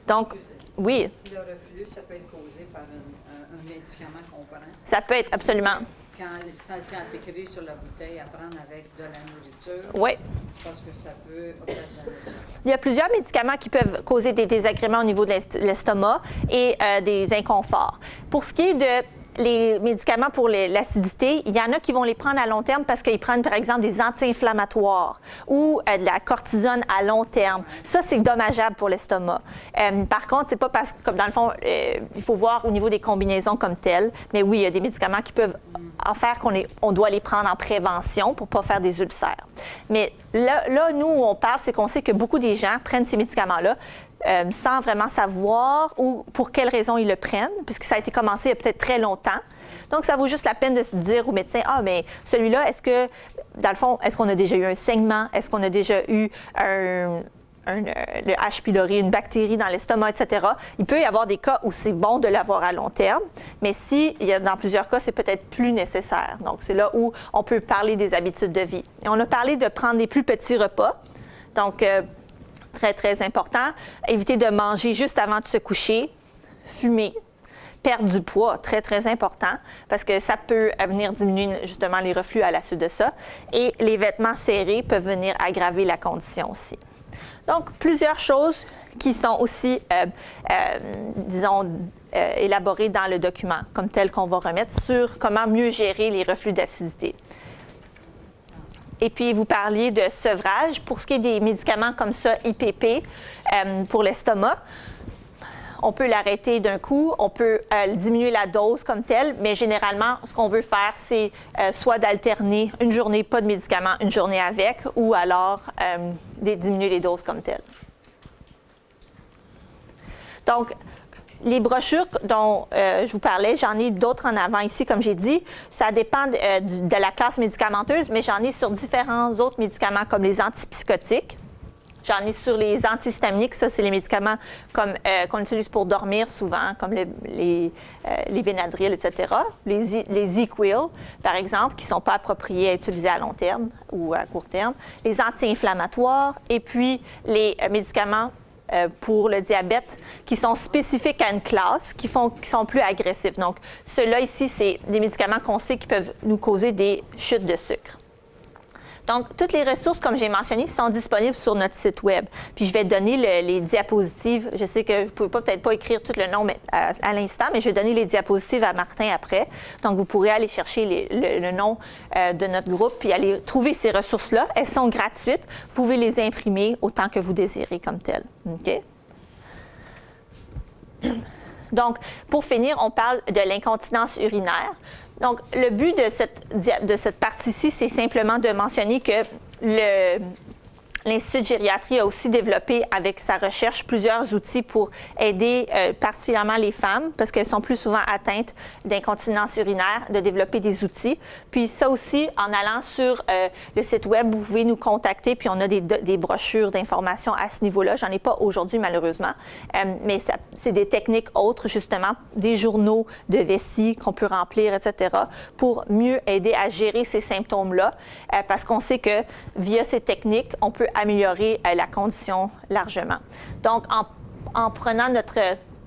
Donc, oui. Le reflux, ça peut être causé par un médicament qu'on prend. Ça peut être, absolument. Quand c'est écrit sur la bouteille à prendre avec de la nourriture, oui. C'est parce que ça peut occasionner ça. Il y a plusieurs médicaments qui peuvent causer des désagréments au niveau de l'estomac et des inconforts. Pour ce qui est de les médicaments pour l'acidité, il y en a qui vont les prendre à long terme parce qu'ils prennent, par exemple, des anti-inflammatoires ou de la cortisone à long terme. Ça, c'est dommageable pour l'estomac. Par contre, c'est pas parce que, comme dans le fond, il faut voir au niveau des combinaisons comme telles, mais oui, il y a des médicaments qui peuvent en faire qu'on doit les prendre en prévention pour ne pas faire des ulcères. Mais là, nous, où on parle, c'est qu'on sait que beaucoup des gens prennent ces médicaments-là sans vraiment savoir ou pour quelles raisons ils le prennent, puisque ça a été commencé il y a peut-être très longtemps. Donc, ça vaut juste la peine de se dire au médecin, ah, mais celui-là, est-ce que, dans le fond, est-ce qu'on a déjà eu un saignement? Est-ce qu'on a déjà eu le H. pylori, une bactérie dans l'estomac, etc. Il peut y avoir des cas où c'est bon de l'avoir à long terme, mais dans plusieurs cas, c'est peut-être plus nécessaire. Donc, c'est là où on peut parler des habitudes de vie. Et on a parlé de prendre des plus petits repas. Donc, très, très important. Éviter de manger juste avant de se coucher. Fumer. Perdre du poids, très, très important, parce que ça peut venir diminuer justement les reflux à la suite de ça. Et les vêtements serrés peuvent venir aggraver la condition aussi. Donc, plusieurs choses qui sont aussi, élaborées dans le document, comme tel qu'on va remettre, sur comment mieux gérer les reflux d'acidité. Et puis, vous parliez de sevrage. Pour ce qui est des médicaments comme ça, IPP, pour l'estomac, on peut l'arrêter d'un coup, on peut diminuer la dose comme telle, mais généralement, ce qu'on veut faire, c'est soit d'alterner une journée pas de médicaments, une journée avec, ou alors de diminuer les doses comme telles. Donc, les brochures dont je vous parlais, j'en ai d'autres en avant ici, comme j'ai dit. Ça dépend de la classe médicamenteuse, mais j'en ai sur différents autres médicaments comme les antipsychotiques. J'en ai sur les antihistaminiques, ça, c'est les médicaments qu'on utilise pour dormir souvent, comme les Benadryl, etc. Les Equil, par exemple, qui ne sont pas appropriés à utiliser à long terme ou à court terme. Les anti-inflammatoires et puis les médicaments pour le diabète qui sont spécifiques à une classe, qui sont plus agressifs. Donc, ceux-là ici, c'est des médicaments qu'on sait qui peuvent nous causer des chutes de sucre. Donc, toutes les ressources, comme j'ai mentionné, sont disponibles sur notre site Web. Puis, je vais donner les diapositives. Je sais que vous ne pouvez peut-être pas écrire tout le nom à l'instant, mais je vais donner les diapositives à Martin après. Donc, vous pourrez aller chercher le nom de notre groupe puis aller trouver ces ressources-là. Elles sont gratuites. Vous pouvez les imprimer autant que vous désirez comme telles. OK? Donc, pour finir, on parle de l'incontinence urinaire. Donc, le but de cette partie-ci, c'est simplement de mentionner que l'Institut de gériatrie a aussi développé avec sa recherche plusieurs outils pour aider particulièrement les femmes, parce qu'elles sont plus souvent atteintes d'incontinence urinaire, de développer des outils. Puis ça aussi, en allant sur le site Web, vous pouvez nous contacter, puis on a des brochures d'informations à ce niveau-là. J'en ai pas aujourd'hui, malheureusement, mais c'est des techniques autres, justement, des journaux de vessie qu'on peut remplir, etc., pour mieux aider à gérer ces symptômes-là, parce qu'on sait que via ces techniques, on peut améliorer la condition largement. Donc, en prenant notre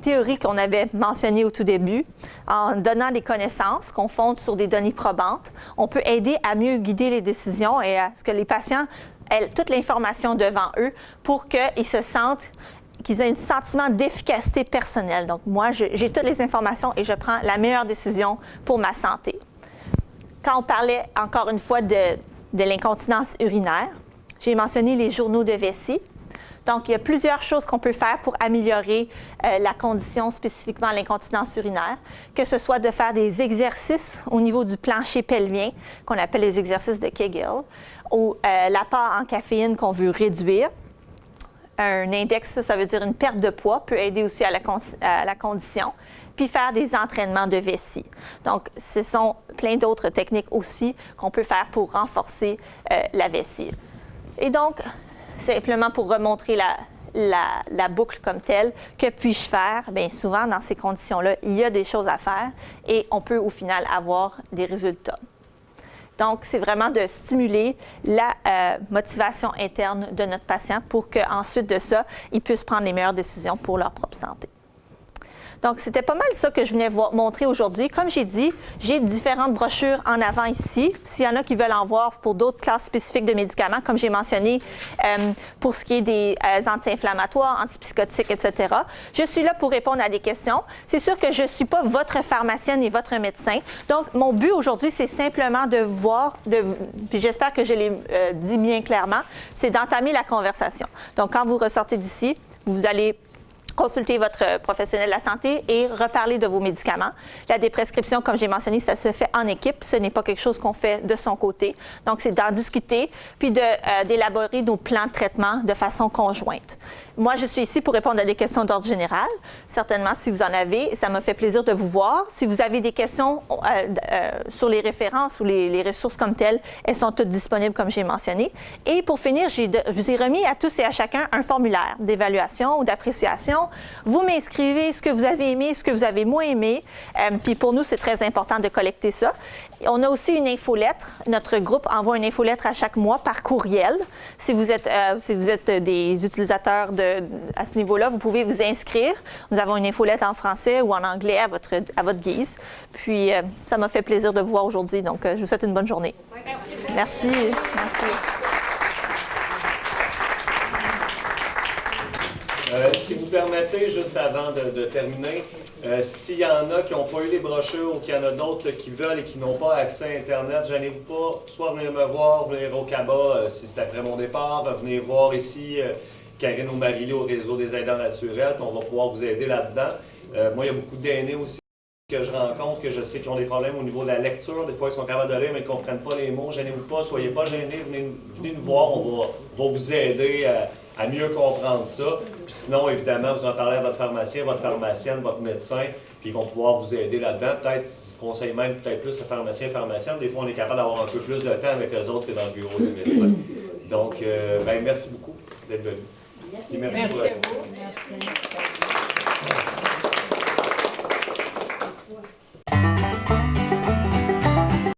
théorie qu'on avait mentionnée au tout début, en donnant des connaissances qu'on fonde sur des données probantes, on peut aider à mieux guider les décisions et à ce que les patients aient toute l'information devant eux pour qu'ils se sentent qu'ils aient un sentiment d'efficacité personnelle. Donc, moi, j'ai toutes les informations et je prends la meilleure décision pour ma santé. Quand on parlait, encore une fois, de l'incontinence urinaire, j'ai mentionné les journaux de vessie. Donc, il y a plusieurs choses qu'on peut faire pour améliorer la condition, spécifiquement l'incontinence urinaire, que ce soit de faire des exercices au niveau du plancher pelvien, qu'on appelle les exercices de Kegel, ou l'apport en caféine qu'on veut réduire. Un index, ça veut dire une perte de poids, peut aider aussi à la condition, puis faire des entraînements de vessie. Donc, ce sont plein d'autres techniques aussi qu'on peut faire pour renforcer la vessie. Et donc, simplement pour remontrer la boucle comme telle, que puis-je faire? Bien, souvent, dans ces conditions-là, il y a des choses à faire et on peut au final avoir des résultats. Donc, c'est vraiment de stimuler la motivation interne de notre patient pour qu'ensuite de ça, ils puissent prendre les meilleures décisions pour leur propre santé. Donc, c'était pas mal ça que je venais montrer aujourd'hui. Comme j'ai dit, j'ai différentes brochures en avant ici. S'il y en a qui veulent en voir pour d'autres classes spécifiques de médicaments, comme j'ai mentionné, pour ce qui est des anti-inflammatoires, antipsychotiques, etc. Je suis là pour répondre à des questions. C'est sûr que je ne suis pas votre pharmacienne et votre médecin. Donc, mon but aujourd'hui, c'est simplement de voir, puis j'espère que je l'ai dit bien clairement, c'est d'entamer la conversation. Donc, quand vous ressortez d'ici, vous allez consulter votre professionnel de la santé et reparler de vos médicaments. La déprescription, comme j'ai mentionné, ça se fait en équipe. Ce n'est pas quelque chose qu'on fait de son côté. Donc, c'est d'en discuter puis d'élaborer nos plans de traitement de façon conjointe. Moi, je suis ici pour répondre à des questions d'ordre général. Certainement, si vous en avez, ça m'a fait plaisir de vous voir. Si vous avez des questions sur les références ou les ressources comme telles, elles sont toutes disponibles, comme j'ai mentionné. Et pour finir, je vous ai remis à tous et à chacun un formulaire d'évaluation ou d'appréciation. Vous m'inscrivez ce que vous avez aimé, ce que vous avez moins aimé. Puis pour nous, c'est très important de collecter ça. On a aussi une infolettre. Notre groupe envoie une infolettre à chaque mois par courriel. Si vous êtes des utilisateurs à ce niveau-là, vous pouvez vous inscrire. Nous avons une infolettre en français ou en anglais à votre guise. Puis ça m'a fait plaisir de vous voir aujourd'hui. Donc, je vous souhaite une bonne journée. Merci. Merci. Si vous permettez, juste avant de terminer, s'il y en a qui n'ont pas eu les brochures ou qu'il y en a d'autres qui veulent et qui n'ont pas accès à Internet, gênez-vous pas, soit venir me voir, venir au CABA si c'est après mon départ, venez voir ici Karine ou Marie-Lou au réseau des aidants naturels, on va pouvoir vous aider là-dedans. Moi, il y a beaucoup d'aînés aussi que je rencontre, que je sais qu'ils ont des problèmes au niveau de la lecture. Des fois, ils sont capables de lire, mais ils ne comprennent pas les mots. Gênez-vous pas, soyez pas gênés, venez nous voir, on va vous aider à mieux comprendre ça. Puis sinon, évidemment, vous en parlez à votre pharmacien, votre pharmacienne, votre médecin, puis ils vont pouvoir vous aider là-dedans. Peut-être, je conseille même peut-être plus le pharmacien, pharmacienne. Des fois, on est capable d'avoir un peu plus de temps avec eux autres que dans le bureau du médecin. Donc, merci beaucoup d'être venu. Merci à vous. Merci.